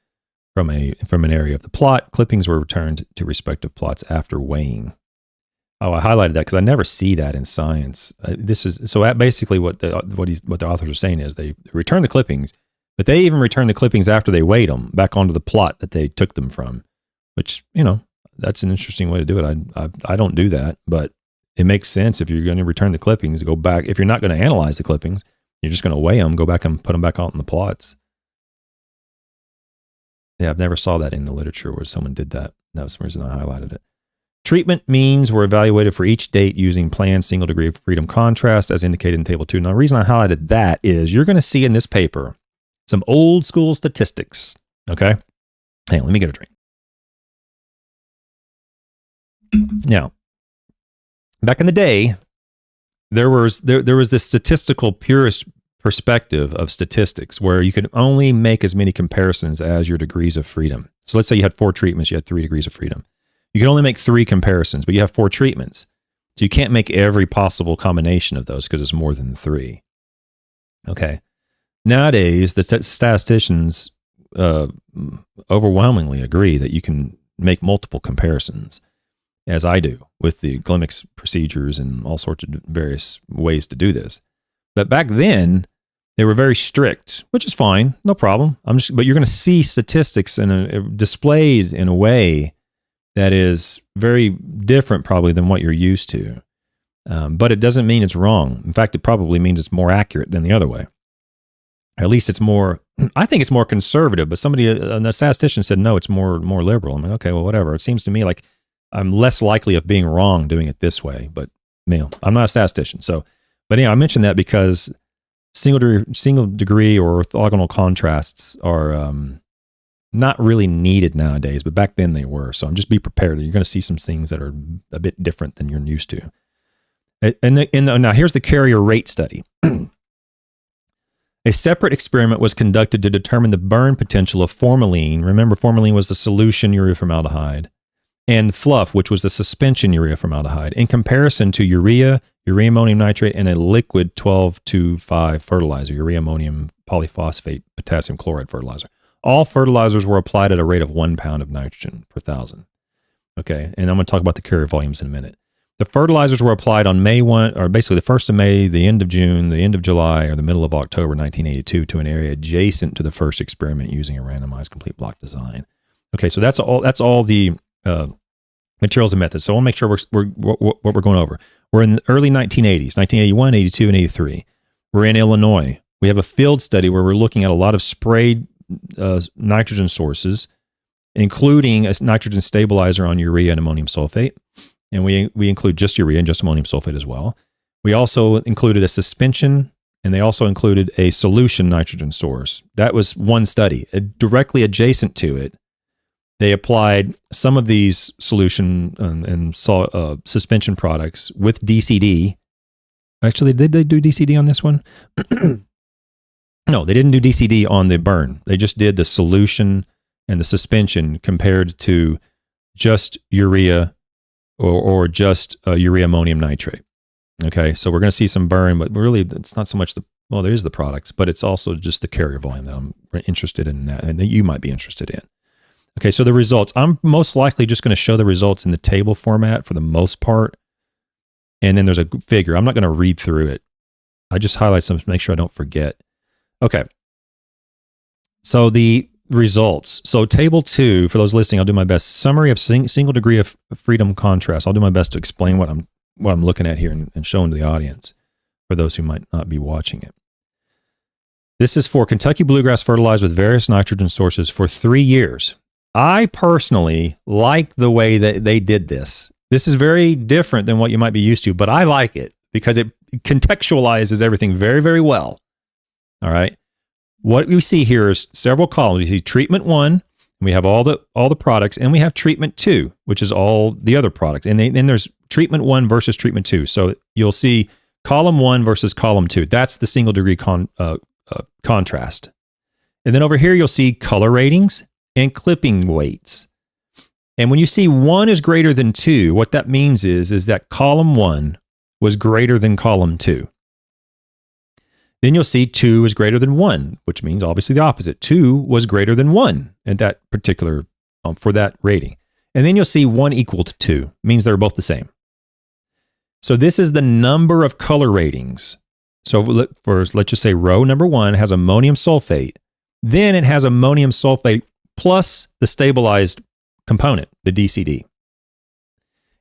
from an area of the plot. Clippings were returned to respective plots after weighing. Oh, I highlighted that because I never see that in science. Basically what the authors are saying is they return the clippings, but they even return the clippings after they weighed them back onto the plot that they took them from, which, that's an interesting way to do it. I don't do that, but it makes sense if you're going to return the clippings, go back. If you're not going to analyze the clippings, you're just going to weigh them, go back and put them back out in the plots. Yeah, I've never saw that in the literature where someone did that. That was the reason I highlighted it. Treatment means were evaluated for each date using planned single degree of freedom contrast as indicated in Table 2. Now, the reason I highlighted that is you're going to see in this paper some old school statistics, okay? Hang on, let me get a drink. Now, back in the day, there was this statistical purist perspective of statistics where you could only make as many comparisons as your degrees of freedom. So let's say you had 4 treatments, you had 3 degrees of freedom. You can only make 3 comparisons, but you have 4 treatments. So you can't make every possible combination of those because there's more than 3. Okay. Nowadays, the statisticians overwhelmingly agree that you can make multiple comparisons, as I do with the Glimmick's procedures and all sorts of various ways to do this. But back then, they were very strict, which is fine, no problem. But you're going to see statistics displayed in a way that is very different probably than what you're used to. But it doesn't mean it's wrong. In fact, it probably means it's more accurate than the other way. At least it's more, I think it's more conservative, but a statistician said, no, it's more liberal. I'm like, okay, well, whatever. It seems to me like I'm less likely of being wrong doing it this way, but I'm not a statistician. But I mentioned that because single degree or orthogonal contrasts are not really needed nowadays, but back then they were. So just be prepared. You're going to see some things that are a bit different than you're used to. Now here's the carrier rate study. A separate experiment was conducted to determine the burn potential of formalin. Remember, formalin was the solution urea formaldehyde, and fluff, which was the suspension urea formaldehyde, in comparison to urea ammonium nitrate, and a liquid 12-2-5 fertilizer, urea ammonium polyphosphate potassium chloride fertilizer. All fertilizers were applied at a rate of 1 pound of nitrogen per 1,000. Okay, and I'm going to talk about the carrier volumes in a minute. The fertilizers were applied on May 1, or basically the 1st of May, the end of June, the end of July, or the middle of October 1982 to an area adjacent to the first experiment using a randomized complete block design. Okay, so that's all the materials and methods. So I want to make sure what we're going over. We're in the early 1980s, 1981, 82, and 83. We're in Illinois. We have a field study where we're looking at a lot of sprayed nitrogen sources, including a nitrogen stabilizer on urea and ammonium sulfate. And we include just urea and just ammonium sulfate as well. We also included a suspension, and they also included a solution nitrogen source. That was one study. Directly adjacent to it, they applied some of these solution and suspension products with DCD. Actually, did they do DCD on this one? No, they didn't do DCD on the burn. They just did the solution and the suspension compared to just urea or just urea ammonium nitrate. Okay, so we're going to see some burn, but really it's not so much there is the products, but it's also just the carrier volume that I'm interested in that, and that you might be interested in. Okay, so the results. I'm most likely just going to show the results in the table format for the most part, and then there's a figure. I'm not going to read through it. I just highlight some to make sure I don't forget. Okay, so the results. So table 2, for those listening, I'll do my best. Summary of single degree of freedom contrast. I'll do my best to explain what I'm looking at here and showing to the audience for those who might not be watching it. This is for Kentucky Bluegrass fertilized with various nitrogen sources for 3 years. I personally like the way that they did this. This is very different than what you might be used to, but I like it because it contextualizes everything very, very well. All right. What we see here is several columns. We see treatment 1, we have all the products, and we have treatment 2, which is all the other products. And then there's treatment 1 versus treatment 2. So you'll see column 1 versus column 2. That's the single degree contrast. And then over here, you'll see color ratings and clipping weights. And when you see 1 is greater than 2, what that means is that column 1 was greater than column 2. Then you'll see 2 is greater than 1, which means obviously the opposite. 2 was greater than 1 at that particular, for that rating. And then you'll see 1 equal to 2, means they're both the same. So this is the number of color ratings. So let's just say row number 1 has ammonium sulfate. Then it has ammonium sulfate plus the stabilized component, the DCD.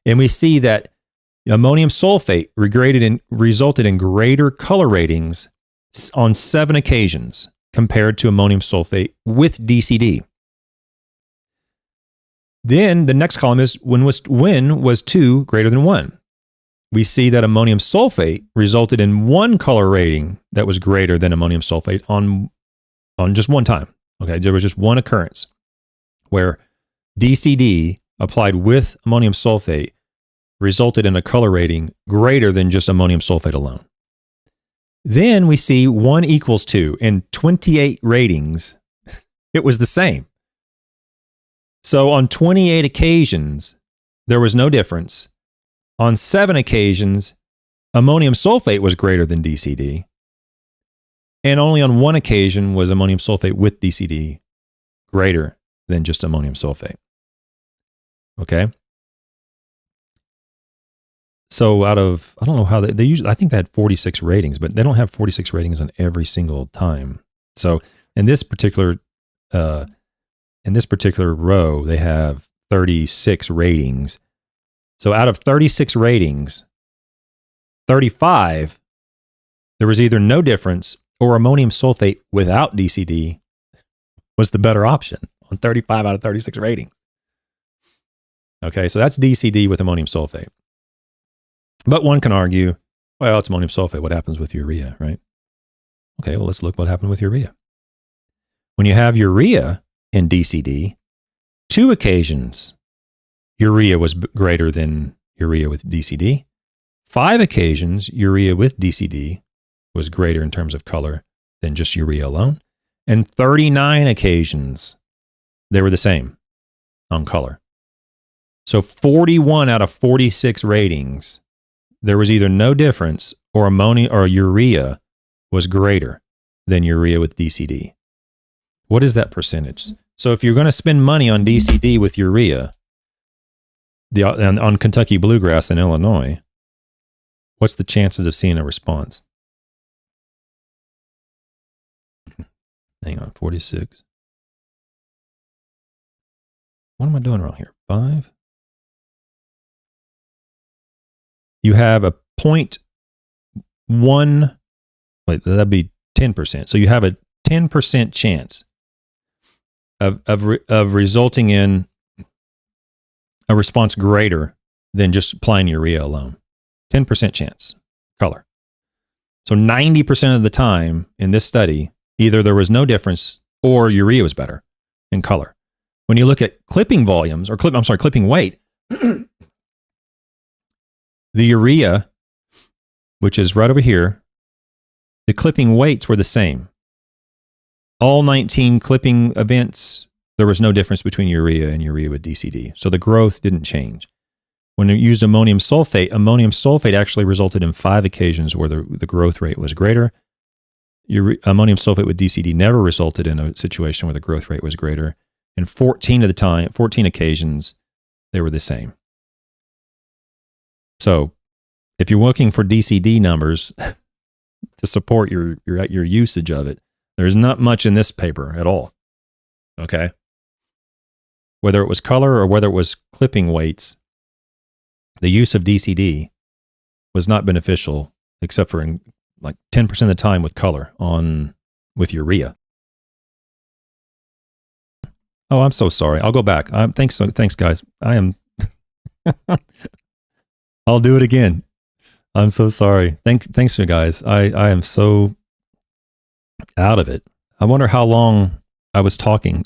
And we see that ammonium sulfate resulted in greater color ratings on 7 occasions compared to ammonium sulfate with DCD. Then the next column is when was 2 greater than 1. We see that ammonium sulfate resulted in 1 color rating that was greater than ammonium sulfate on just one time. Okay, there was just one occurrence where DCD applied with ammonium sulfate resulted in a color rating greater than just ammonium sulfate alone. Then we see 1 equals 2 in 28 ratings. It was the same. So on 28 occasions, there was no difference. On 7 occasions, ammonium sulfate was greater than DCD. And only on 1 occasion was ammonium sulfate with DCD greater than just ammonium sulfate. Okay? So out of, I don't know how they usually, I think they had 46 ratings, but they don't have 46 ratings on every single time. So in this particular row, they have 36 ratings. So out of 36 ratings, 35, there was either no difference or ammonium sulfate without DCD was the better option on 35 out of 36 ratings. Okay, so that's DCD with ammonium sulfate. But one can argue, well, it's ammonium sulfate. What happens with urea, right? Okay, well, let's look what happened with urea. When you have urea in DCD, 2 occasions, urea was greater than urea with DCD. 5 occasions, urea with DCD was greater in terms of color than just urea alone. And 39 occasions, they were the same on color. So 41 out of 46 ratings, there was either no difference or ammonia or urea was greater than urea with DCD. What is that percentage? So if you're going to spend money on DCD with urea, on Kentucky Bluegrass in Illinois, what's the chances of seeing a response? Hang on, 46. What am I doing wrong here? 5? You have a 0.1, wait, that'd be 10%. So you have a 10% chance of resulting in a response greater than just applying urea alone. 10% chance, color. So 90% of the time in this study, either there was no difference or urea was better in color. When you look at clipping volumes, or clipping weight, the urea, which is right over here, the clipping weights were the same. All 19 clipping events, there was no difference between urea and urea with DCD. So the growth didn't change. When you used ammonium sulfate actually resulted in 5 occasions where the growth rate was greater. Ammonium sulfate with DCD never resulted in a situation where the growth rate was greater. And 14 occasions, they were the same. So if you're looking for DCD numbers to support your usage of it, there's not much in this paper at all. Okay? Whether it was color or whether it was clipping weights, the use of DCD was not beneficial except for in like 10% of the time with color with urea. Oh, I'm so sorry. I'll go back. Thanks, guys. I'll do it again. I'm so sorry. Thanks, you guys. I am so out of it. I wonder how long I was talking.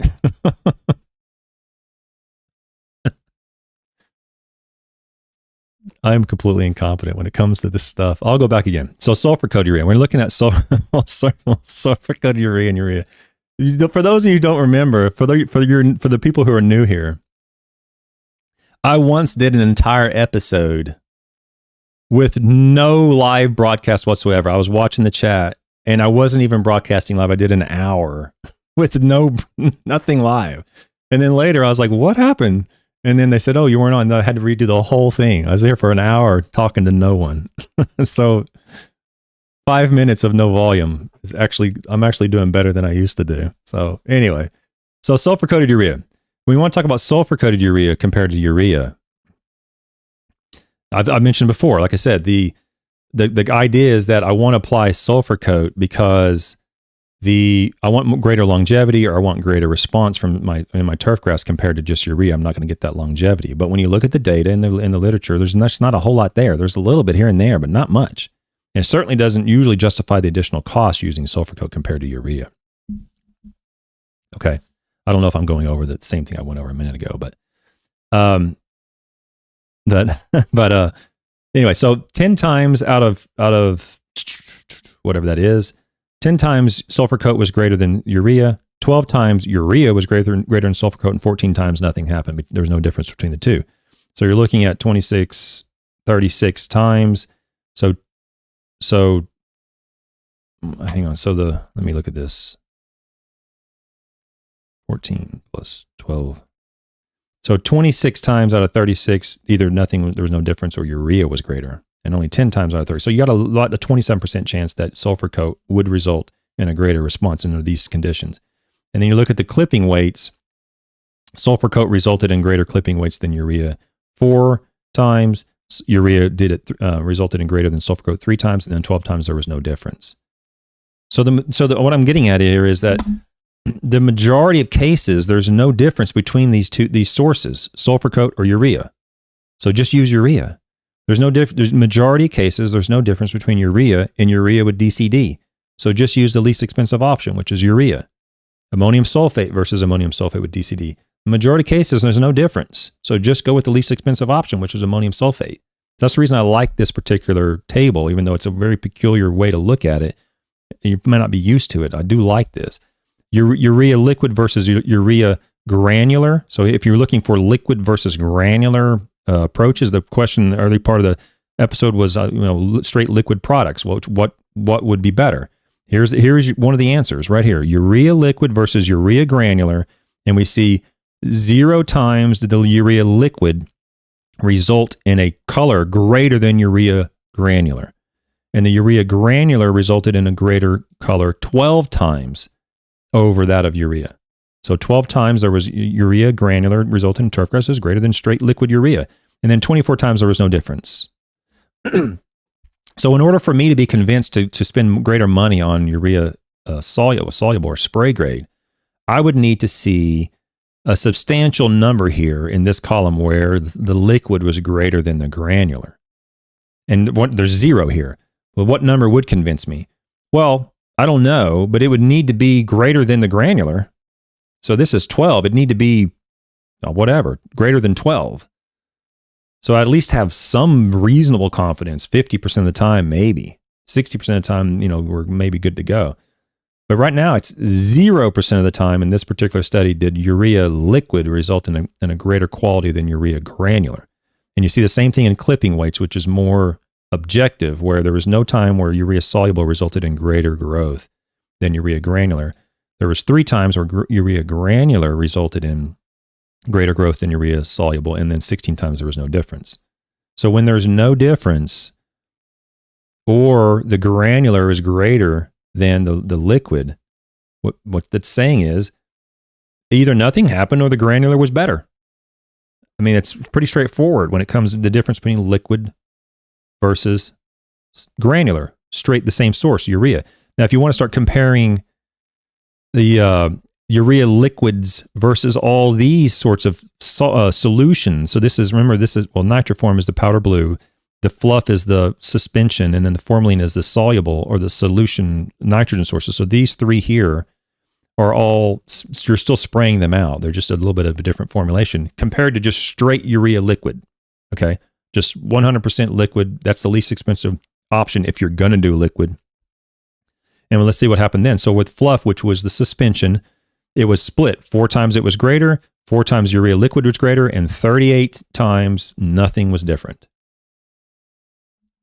I'm completely incompetent when it comes to this stuff. I'll go back again. So sulfur-coated urea. We're looking at sulfur-coated urea and urea. For those of you who don't remember, for the people who are new here, I once did an entire episode with no live broadcast whatsoever. I was watching the chat And I wasn't even broadcasting live. I did an hour with nothing live. And then later I was like, what happened? And then they said, oh, you weren't on. I had to redo the whole thing. I was there for an hour talking to no one. So 5 minutes of no volume is I'm actually doing better than I used to do. So anyway, so sulfur-coated urea. We want to talk about sulfur-coated urea compared to urea. I've mentioned before, like I said, the idea is that I want to apply sulfur coat because I want greater longevity, or I want greater response from my turfgrass compared to just urea. I'm not going to get that longevity. But when you look at the data in the literature, there's not a whole lot there. There's a little bit here and there, but not much. And it certainly doesn't usually justify the additional cost using sulfur coat compared to urea. Okay. I don't know if I'm going over the same thing I went over a minute ago, but anyway, so 10 times out of whatever that is, 10 times sulfur coat was greater than urea, 12 times urea was greater than sulfur coat, and 14 times nothing happened. There was no difference between the two. So you're looking at 36 times. So hang on. Let me look at this. 14 plus 12. So 26 times out of 36, either there was no difference, or urea was greater. And only 10 times out of 30. So you got a 27% chance that sulfur coat would result in a greater response under these conditions. And then you look at the clipping weights. Sulfur coat resulted in greater clipping weights than urea 4 times. Urea resulted in greater than sulfur coat 3 times, and then 12 times there was no difference. So what I'm getting at here is that the majority of cases, there's no difference between these sources, sulfur coat or urea. So just use urea. There's majority of cases, there's no difference between urea and urea with DCD. So just use the least expensive option, which is urea. Ammonium sulfate versus ammonium sulfate with DCD. The majority of cases, there's no difference. So just go with the least expensive option, which is ammonium sulfate. That's the reason I like this particular table, even though it's a very peculiar way to look at it. You might not be used to it. I do like this. Urea liquid versus urea granular. So if you're looking for liquid versus granular approaches, the question in the early part of the episode was, straight liquid products. What would be better? Here's one of the answers right here. Urea liquid versus urea granular. And we see 0 times did the urea liquid result in a color greater than urea granular. And the urea granular resulted in a greater color 12 times over that of urea. So 12 times there was urea granular resulting in turfgrass is greater than straight liquid urea. And then 24 times there was no difference. So in order for me to be convinced to spend greater money on urea soluble or spray grade, I would need to see a substantial number here in this column where the liquid was greater than the granular. And there's 0 here. Well, what number would convince me? Well, I don't know, but it would need to be greater than the granular. So this is 12. It'd need to be greater than 12. So I at least have some reasonable confidence, 50% of the time, maybe. 60% of the time, we're maybe good to go. But right now, it's 0% of the time in this particular study did urea liquid result in a greater quality than urea granular. And you see the same thing in clipping weights, which is more objective, where there was no time where urea soluble resulted in greater growth than urea granular. There was 3 times where urea granular resulted in greater growth than urea soluble, and then 16 times there was no difference. So when there's no difference, or the granular is greater than the liquid, what that's saying is either nothing happened or the granular was better. I mean, it's pretty straightforward when it comes to the difference between liquid versus granular, straight the same source, urea. Now, if you want to start comparing the urea liquids versus all these sorts of solutions, so nitroform is the powder blue, the fluff is the suspension, and then the formalin is the soluble or the solution nitrogen sources. So these 3 here are all, you're still spraying them out. They're just a little bit of a different formulation compared to just straight urea liquid. Okay. Just 100% liquid. That's the least expensive option if you're going to do liquid. And let's see what happened then. So with fluff, which was the suspension, it was split. 4 times it was greater, 4 times urea liquid was greater, and 38 times nothing was different.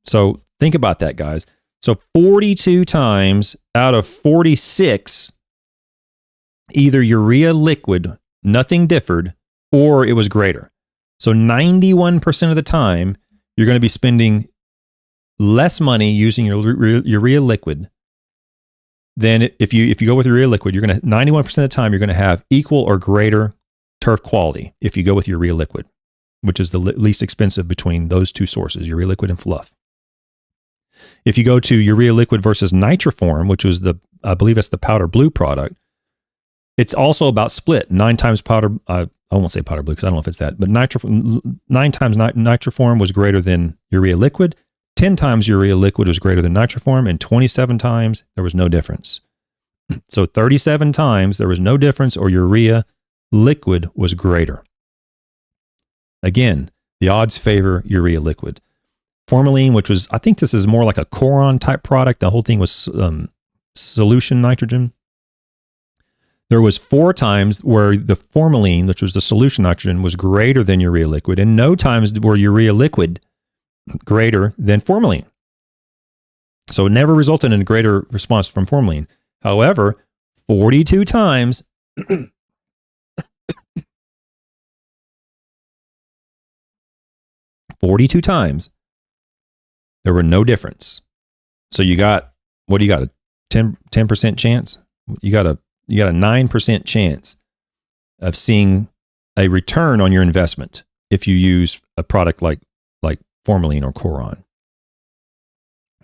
So think about that, guys. So 42 times out of 46, either urea liquid, nothing differed, or it was greater. So 91% of the time, you're going to be spending less money using your urea liquid than if you go with urea liquid. You're going to 91% of the time you're going to have equal or greater turf quality if you go with urea liquid, which is the least expensive between those two sources, urea liquid and fluff. If you go to urea liquid versus Nitroform, which was I believe that's the powder blue product, it's also about split. 9 times powder, I won't say powder blue because I don't know if it's that, but 9 times Nitroform was greater than urea liquid. 10 times urea liquid was greater than Nitroform, and 27 times there was no difference. So 37 times there was no difference, or urea liquid was greater. Again, the odds favor urea liquid. Formalin, which was, I think this is more like a Coron type product. The whole thing was solution nitrogen. There was 4 times where the formalin, which was the solution nitrogen, was greater than urea liquid, and no times were urea liquid greater than formalin. So it never resulted in a greater response from formalin. However, 42 times, 42 times, there were no difference. So you got, what do you got, a 10% chance? You got a 9% chance of seeing a return on your investment if you use a product like formalin or Coron.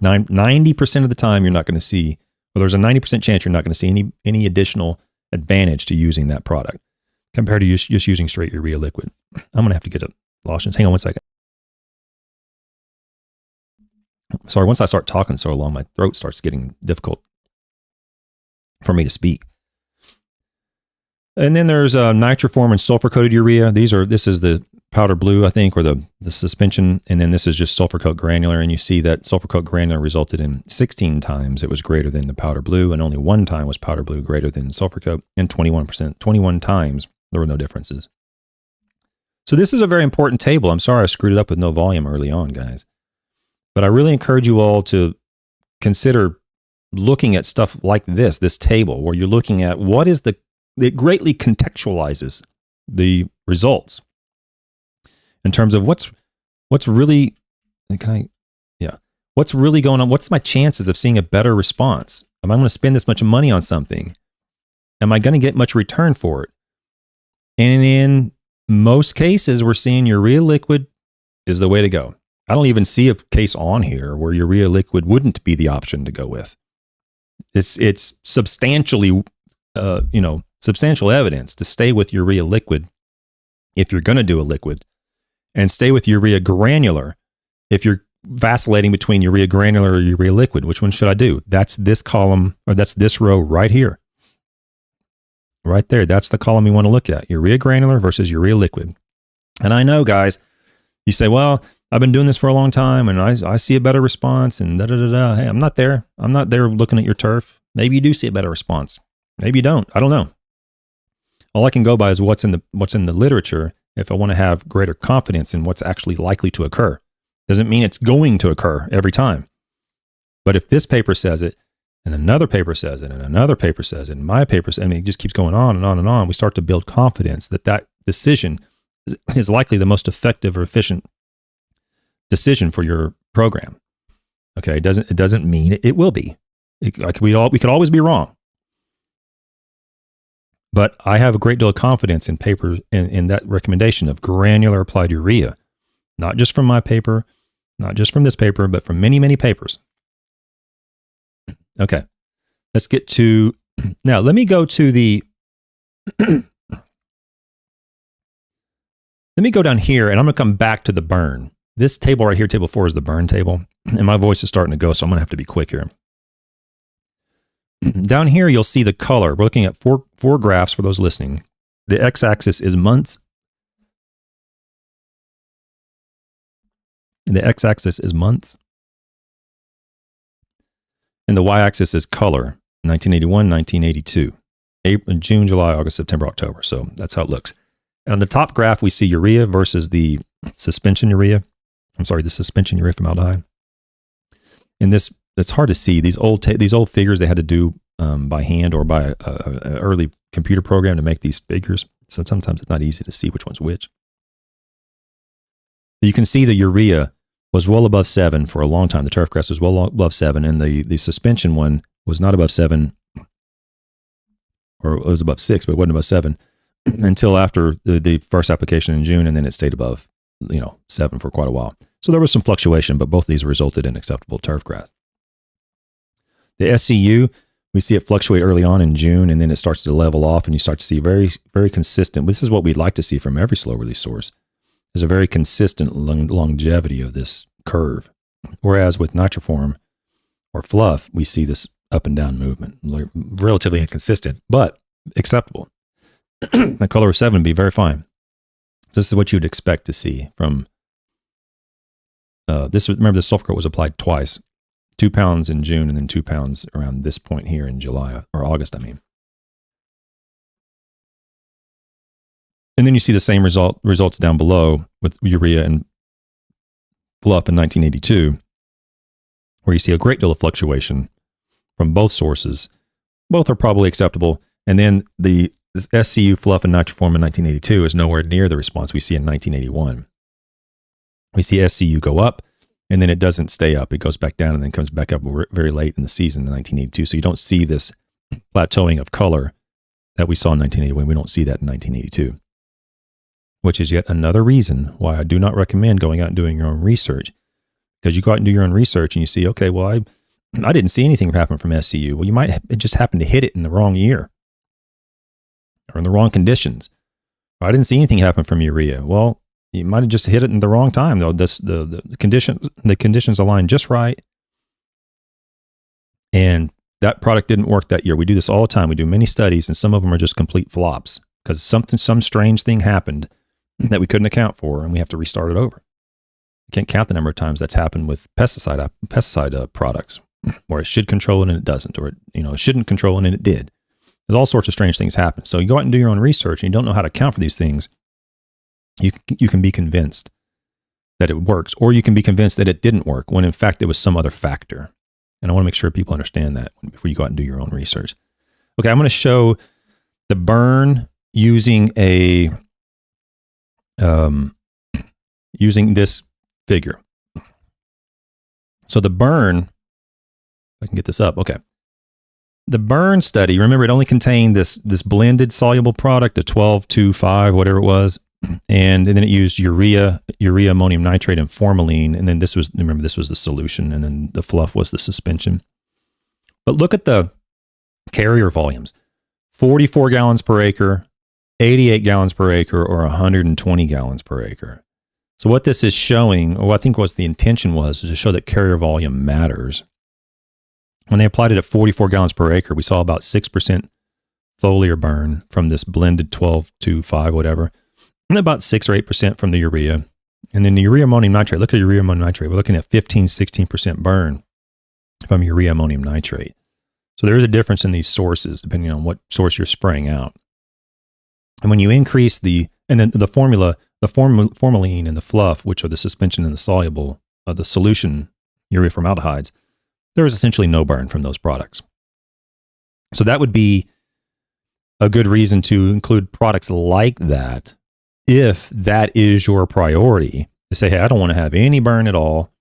90% of the time you're not going to see, well, there's a 90% chance you're not going to see any additional advantage to using that product compared to just using straight urea liquid. I'm going to have to get a lotions. Hang on one second. Sorry, once I start talking so long, my throat starts getting difficult for me to speak. And then there's Nitroform and sulfur-coated urea. This is the powder blue, I think, or the suspension, and then this is just sulfur coat granular, and you see that sulfur coat granular resulted in 16 times it was greater than the powder blue, and only 1 time was powder blue greater than sulfur coat, and 21 times there were no differences. So this is a very important table. I'm sorry I screwed it up with no volume early on, guys. But I really encourage you all to consider looking at stuff like this table, where you're looking at it greatly contextualizes the results in terms of what's really going on. What's my chances of seeing a better response? Am I going to spend this much money on something? Am I going to get much return for it? And in most cases, we're seeing urea liquid is the way to go. I don't even see a case on here where urea liquid wouldn't be the option to go with. It's substantially, substantial evidence to stay with urea liquid if you're going to do a liquid, and stay with urea granular if you're vacillating between urea granular or urea liquid. Which one should I do? That's this column, or that's this row right here. Right there. That's the column you want to look at. Urea granular versus urea liquid. And I know, guys, you say, well, I've been doing this for a long time and I see a better response and da-da-da-da. Hey, I'm not there. I'm not there looking at your turf. Maybe you do see a better response. Maybe you don't. I don't know. All I can go by is what's in the literature if I want to have greater confidence in what's actually likely to occur. Doesn't mean it's going to occur every time. But if this paper says it, and another paper says it, and another paper says it, and my paper says, it just keeps going on and on and on. We start to build confidence that decision is likely the most effective or efficient decision for your program. Okay, it doesn't mean it will be. We could always be wrong. But I have a great deal of confidence in paper in that recommendation of granular applied urea, not just from my paper, not just from this paper, but from many, many papers. Okay, let's get to, now let me go to let me go down here, and I'm going to come back to the burn. This table right here, table 4, is the burn table, and my voice is starting to go, so I'm going to have to be quick here. Down here, you'll see the color. We're looking at four graphs for those listening. The x-axis is months. And the x-axis is months. And the y-axis is color, 1981, 1982. April, June, July, August, September, October. So that's how it looks. And on the top graph, we see urea versus the suspension urea. The suspension urea formaldehyde. In this it's hard to see. These old figures they had to do by hand or by a early computer program to make these figures. So sometimes it's not easy to see which one's which. You can see the urea was well above 7 for a long time. The Turfgrass was well above 7, and the suspension one was not above 7, or it was above 6, but it wasn't above 7 until after the first application in June, and then it stayed above 7 for quite a while. So there was some fluctuation, but both of these resulted in acceptable turfgrass. The SCU, we see it fluctuate early on in June, and then it starts to level off, and you start to see very, very consistent. This is what we'd like to see from every slow release source. There's a very consistent longevity of this curve. Whereas with nitroform or fluff, we see this up and down movement, relatively inconsistent, but acceptable. The color of 7 would be very fine. So this is what you'd expect to see from this. Remember, the sulfur coat was applied twice, 2 pounds in June and then 2 pounds around this point here in July or August, I mean. And then you see the same results down below with urea and fluff in 1982, where you see a great deal of fluctuation from both sources. Both are probably acceptable. And then the SCU fluff and nitroform in 1982 is nowhere near the response we see in 1981. We see SCU go up, and then it doesn't stay up. It goes back down and then comes back up very late in the season in 1982. So you don't see this plateauing of color that we saw in 1981. We don't see that in 1982, which is yet another reason why I do not recommend going out and doing your own research. Because you go out and do your own research and you see, okay, well, I didn't see anything happen from SCU. Well, you might just happen to hit it in the wrong year or in the wrong conditions. I didn't see anything happen from urea. Well, you might have just hit it in the wrong time, though. The conditions aligned just right, and that product didn't work that year. We do this all the time. We do many studies, and some of them are just complete flops because some strange thing happened that we couldn't account for, and we have to restart it over. You can't count the number of times that's happened with pesticide products, where it should control it and it doesn't, or it shouldn't control it and it did. There's all sorts of strange things happen. So you go out and do your own research, and you don't know how to account for these things. You can be convinced that it works, or you can be convinced that it didn't work when in fact it was some other factor. And I want to make sure people understand that before you go out and do your own research. Okay, I'm going to show the burn using using this figure. So the burn, if I can get this up, okay. The burn study, remember, it only contained this blended soluble product, a 12-2-5, whatever it was, and then it used urea, ammonium nitrate, and formalin, and then this was the solution, and then the fluff was the suspension. But look at the carrier volumes: 44 gallons per acre, 88 gallons per acre, or 120 gallons per acre. So what this is showing, or I think what the intention was, is to show that carrier volume matters. When they applied it at 44 gallons per acre, we saw about 6% foliar burn from this blended 12-2-5, whatever, and about 6 or 8% from the urea. And then the urea ammonium nitrate, look at urea ammonium nitrate. We're looking at 15-16% burn from urea ammonium nitrate. So there is a difference in these sources depending on what source you're spraying out. And when you increase and then the formula, the formalin and the fluff, which are the suspension and the soluble, the solution urea formaldehydes, there is essentially no burn from those products. So that would be a good reason to include products like that if that is your priority. To say, hey, I don't want to have any burn at all.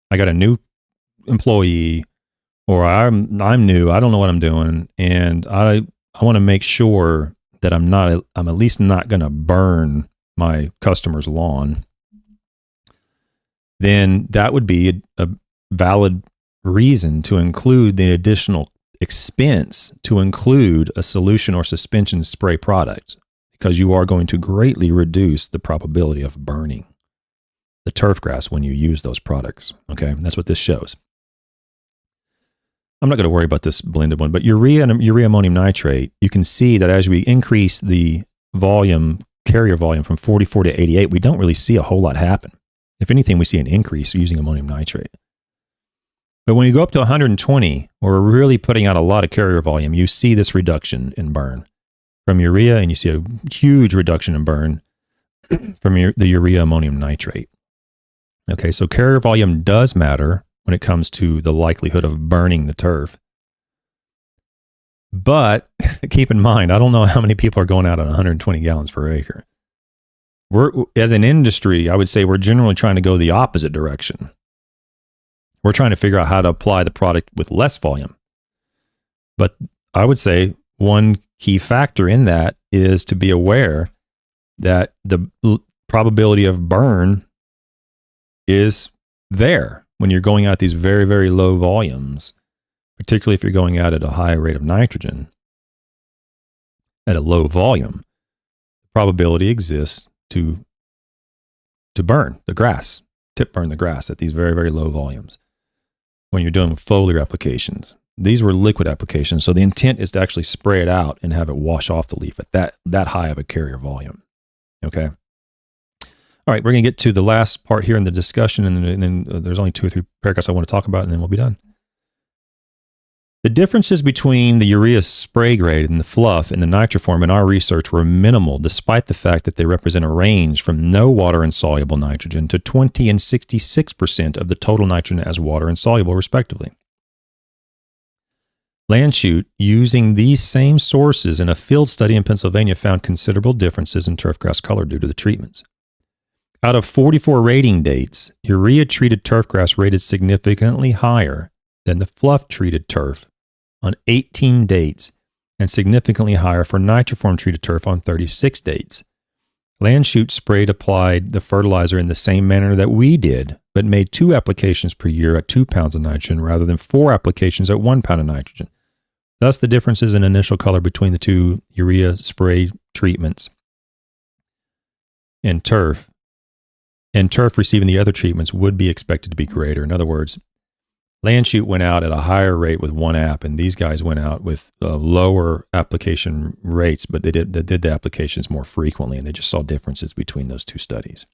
I got a new employee, or I'm new, I don't know what I'm doing, and I want to make sure that I'm at least not going to burn my customer's lawn. Then that would be a valid reason to include the additional expense to include a solution or suspension spray product, because you are going to greatly reduce the probability of burning the turfgrass when you use those products. Okay, that's what this shows. I'm not going to worry about this blended one, but urea and urea ammonium nitrate, you can see that as we increase the carrier volume from 44 to 88, we don't really see a whole lot happen. If anything, we see an increase using ammonium nitrate. But when you go up to 120, where we're really putting out a lot of carrier volume, you see this reduction in burn from urea, and you see a huge reduction in burn from the urea ammonium nitrate. Okay, so carrier volume does matter when it comes to the likelihood of burning the turf. But keep in mind, I don't know how many people are going out at 120 gallons per acre. As an industry, I would say we're generally trying to go the opposite direction. We're trying to figure out how to apply the product with less volume. But I would say one key factor in that is to be aware that the probability of burn is there when you're going out these very, very low volumes, particularly if you're going out at a high rate of nitrogen at a low volume. The probability exists to burn the grass, tip burn the grass at these very, very low volumes when you're doing foliar applications. These were liquid applications, so the intent is to actually spray it out and have it wash off the leaf at that high of a carrier volume. Okay. All right, we're going to get to the last part here in the discussion, and then there's only 2 or 3 paragraphs I want to talk about, and then we'll be done. The differences between the urea spray grade and the fluff and the nitroform in our research were minimal, despite the fact that they represent a range from no water-insoluble nitrogen to 20 and 66% of the total nitrogen as water-insoluble, respectively. Landshut, using these same sources in a field study in Pennsylvania, found considerable differences in turfgrass color due to the treatments. Out of 44 rating dates, urea-treated turfgrass rated significantly higher than the fluff-treated turf on 18 dates and significantly higher for nitroform-treated turf on 36 dates. Landshut applied the fertilizer in the same manner that we did, but made 2 applications per year at 2 pounds of nitrogen rather than 4 applications at 1 pound of nitrogen. Thus, the differences in initial color between the 2 urea spray treatments and turf receiving the other treatments would be expected to be greater. In other words, Landshut went out at a higher rate with 1 app, and these guys went out with lower application rates, but they did the applications more frequently, and they just saw differences between those 2 studies.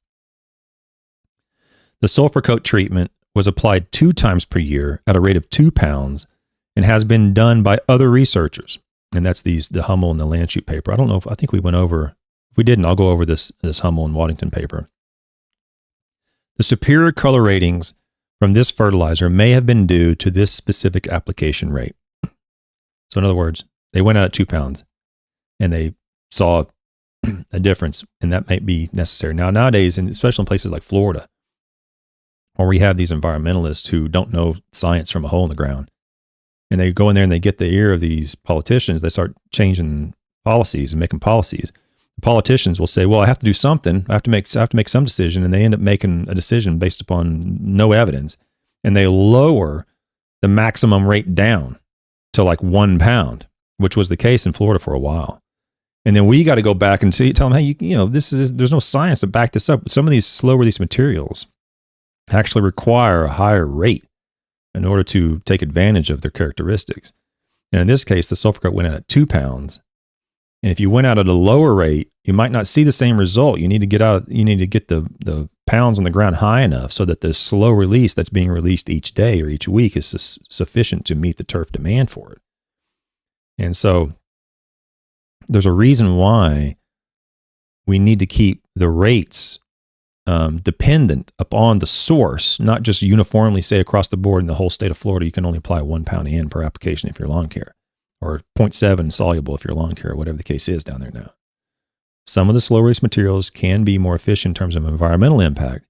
The sulfur coat treatment was applied 2 times per year at a rate of 2 pounds and has been done by other researchers, and that's the Hummel and the Landshut paper. I think we went over, if we didn't, I'll go over this Hummel and Waddington paper. The superior color ratings from this fertilizer may have been due to this specific application rate. So in other words, they went out at 2 pounds and they saw a difference, and that might be necessary. Now, nowadays, and especially in places like Florida, where we have these environmentalists who don't know science from a hole in the ground, and they go in there and they get the ear of these politicians, they start changing policies and making policies. The politicians will say, well, I have to do something. I have to make some decision. And they end up making a decision based upon no evidence. And they lower the maximum rate down to like 1 pound, which was the case in Florida for a while. And then we got to go back and tell them, hey, there's no science to back this up. Some of these slow release materials actually require a higher rate in order to take advantage of their characteristics. And in this case, the sulfur coat went out at 2 pounds. And if you went out at a lower rate, you might not see the same result. You need to get the pounds on the ground high enough so that the slow release that's being released each day or each week is sufficient to meet the turf demand for it. And so there's a reason why we need to keep the rates dependent upon the source, not just uniformly say across the board in the whole state of Florida, you can only apply 1 pound N per application if you're lawn care, or 0.7 soluble if you're lawn care, or whatever the case is down there now. Some of the slow release materials can be more efficient in terms of environmental impact,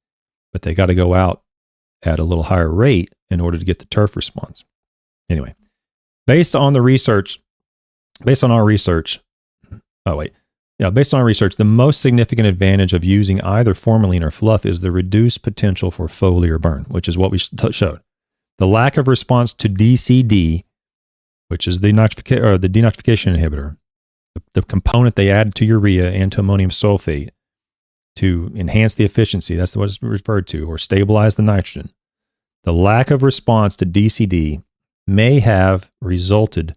but they got to go out at a little higher rate in order to get the turf response. Anyway, based on our research, the most significant advantage of using either formalin or fluff is the reduced potential for foliar burn, which is what we showed. The lack of response to DCD, which is the denitrification inhibitor, the component they add to urea and to ammonium sulfate to enhance the efficiency, that's what it's referred to, or stabilize the nitrogen. The lack of response to DCD may have resulted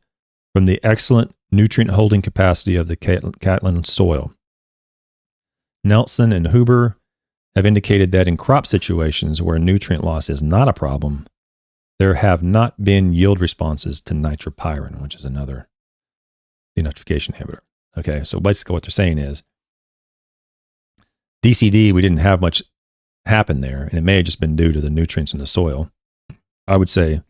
from the excellent nutrient holding capacity of the Catlin soil. Nelson and Huber have indicated that in crop situations where nutrient loss is not a problem, there have not been yield responses to nitropyrin, which is another denitrification inhibitor. Okay, so basically what they're saying is DCD, we didn't have much happen there, and it may have just been due to the nutrients in the soil. I would say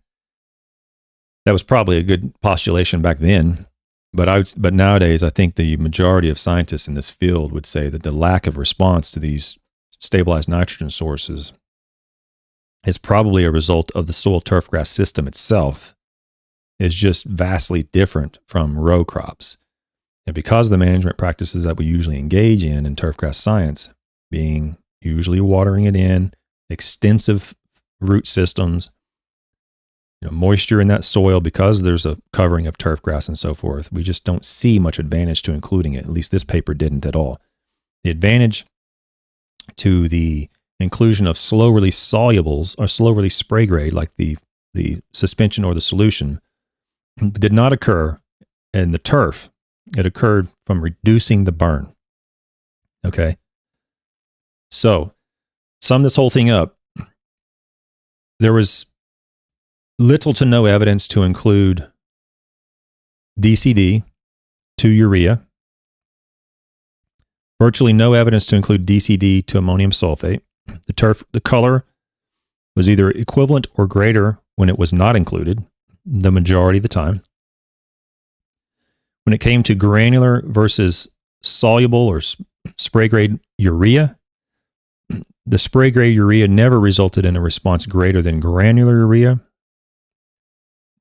that was probably a good postulation back then. But nowadays, I think the majority of scientists in this field would say that the lack of response to these stabilized nitrogen sources is probably a result of the soil turfgrass system itself is just vastly different from row crops. And because of the management practices that we usually engage in turfgrass science, being usually watering it in, extensive root systems, moisture in that soil, because there's a covering of turfgrass and so forth, we just don't see much advantage to including it. At least this paper didn't at all. The advantage to the inclusion of slow release solubles or slow release spray grade, like the suspension or the solution, did not occur in the turf. It occurred from reducing the burn. Okay. So, sum this whole thing up. There was little to no evidence to include DCD to urea. Virtually no evidence to include DCD to ammonium sulfate. The color was either equivalent or greater when it was not included, the majority of the time. When it came to granular versus soluble or spray grade urea, the spray grade urea never resulted in a response greater than granular urea.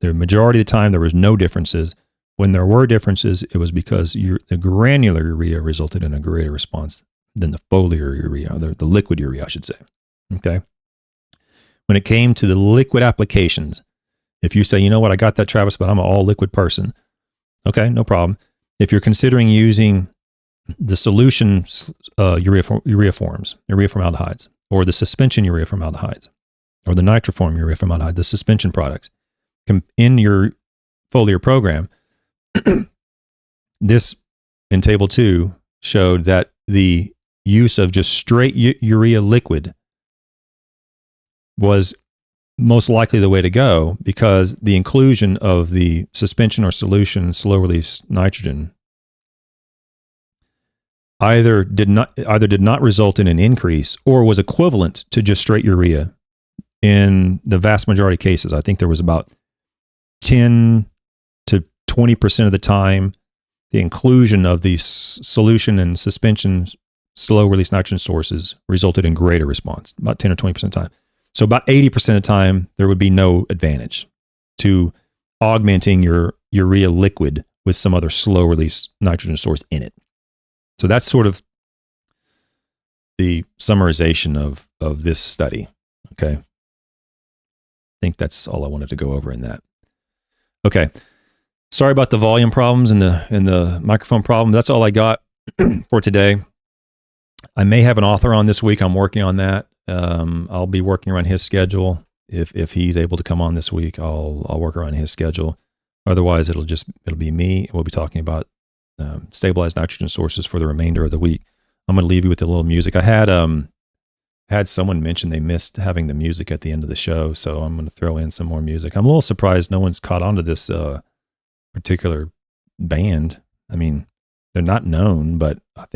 The majority of the time, there was no differences. When there were differences, it was because the granular urea resulted in a greater response than the foliar urea, the liquid urea, I should say. Okay. When it came to the liquid applications, if you say, you know what, I got that, Travis, but I'm an all liquid person. Okay, no problem. If you're considering using the solution urea formaldehydes, or the suspension urea formaldehydes, or the nitroform urea formaldehyde, the suspension products, in your foliar program, this in table 2 showed that the use of just straight urea liquid was most likely the way to go, because the inclusion of the suspension or solution slow release nitrogen either did not result in an increase or was equivalent to just straight urea in the vast majority of cases. I think there was about 10 to 20% of the time, the inclusion of these solution and suspension slow release nitrogen sources resulted in greater response, about 10 or 20% of the time. So about 80% of the time, there would be no advantage to augmenting your urea liquid with some other slow release nitrogen source in it. So that's sort of the summarization of this study. Okay. I think that's all I wanted to go over in that. Okay. Sorry about the volume problems and the microphone problem. That's all I got for today. I may have an author on this week. I'm working on that. I'll be working around his schedule. If he's able to come on this week, I'll work around his schedule. Otherwise, it'll be me. We'll be talking about stabilized nitrogen sources for the remainder of the week. I'm going to leave you with a little music. I had someone mention they missed having the music at the end of the show, so I'm going to throw in some more music. I'm a little surprised no one's caught on to this particular band. I mean, they're not known, but I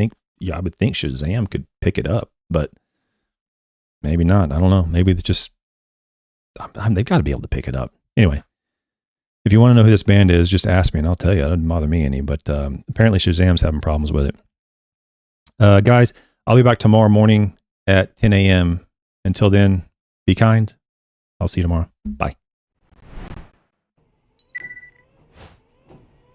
would think Shazam could pick it up, but maybe not. I don't know. Maybe they've got to be able to pick it up. Anyway, if you want to know who this band is, just ask me and I'll tell you. It doesn't bother me any, but apparently Shazam's having problems with it. Guys, I'll be back tomorrow morning at 10 a.m. Until then, be kind. I'll see you tomorrow. Bye.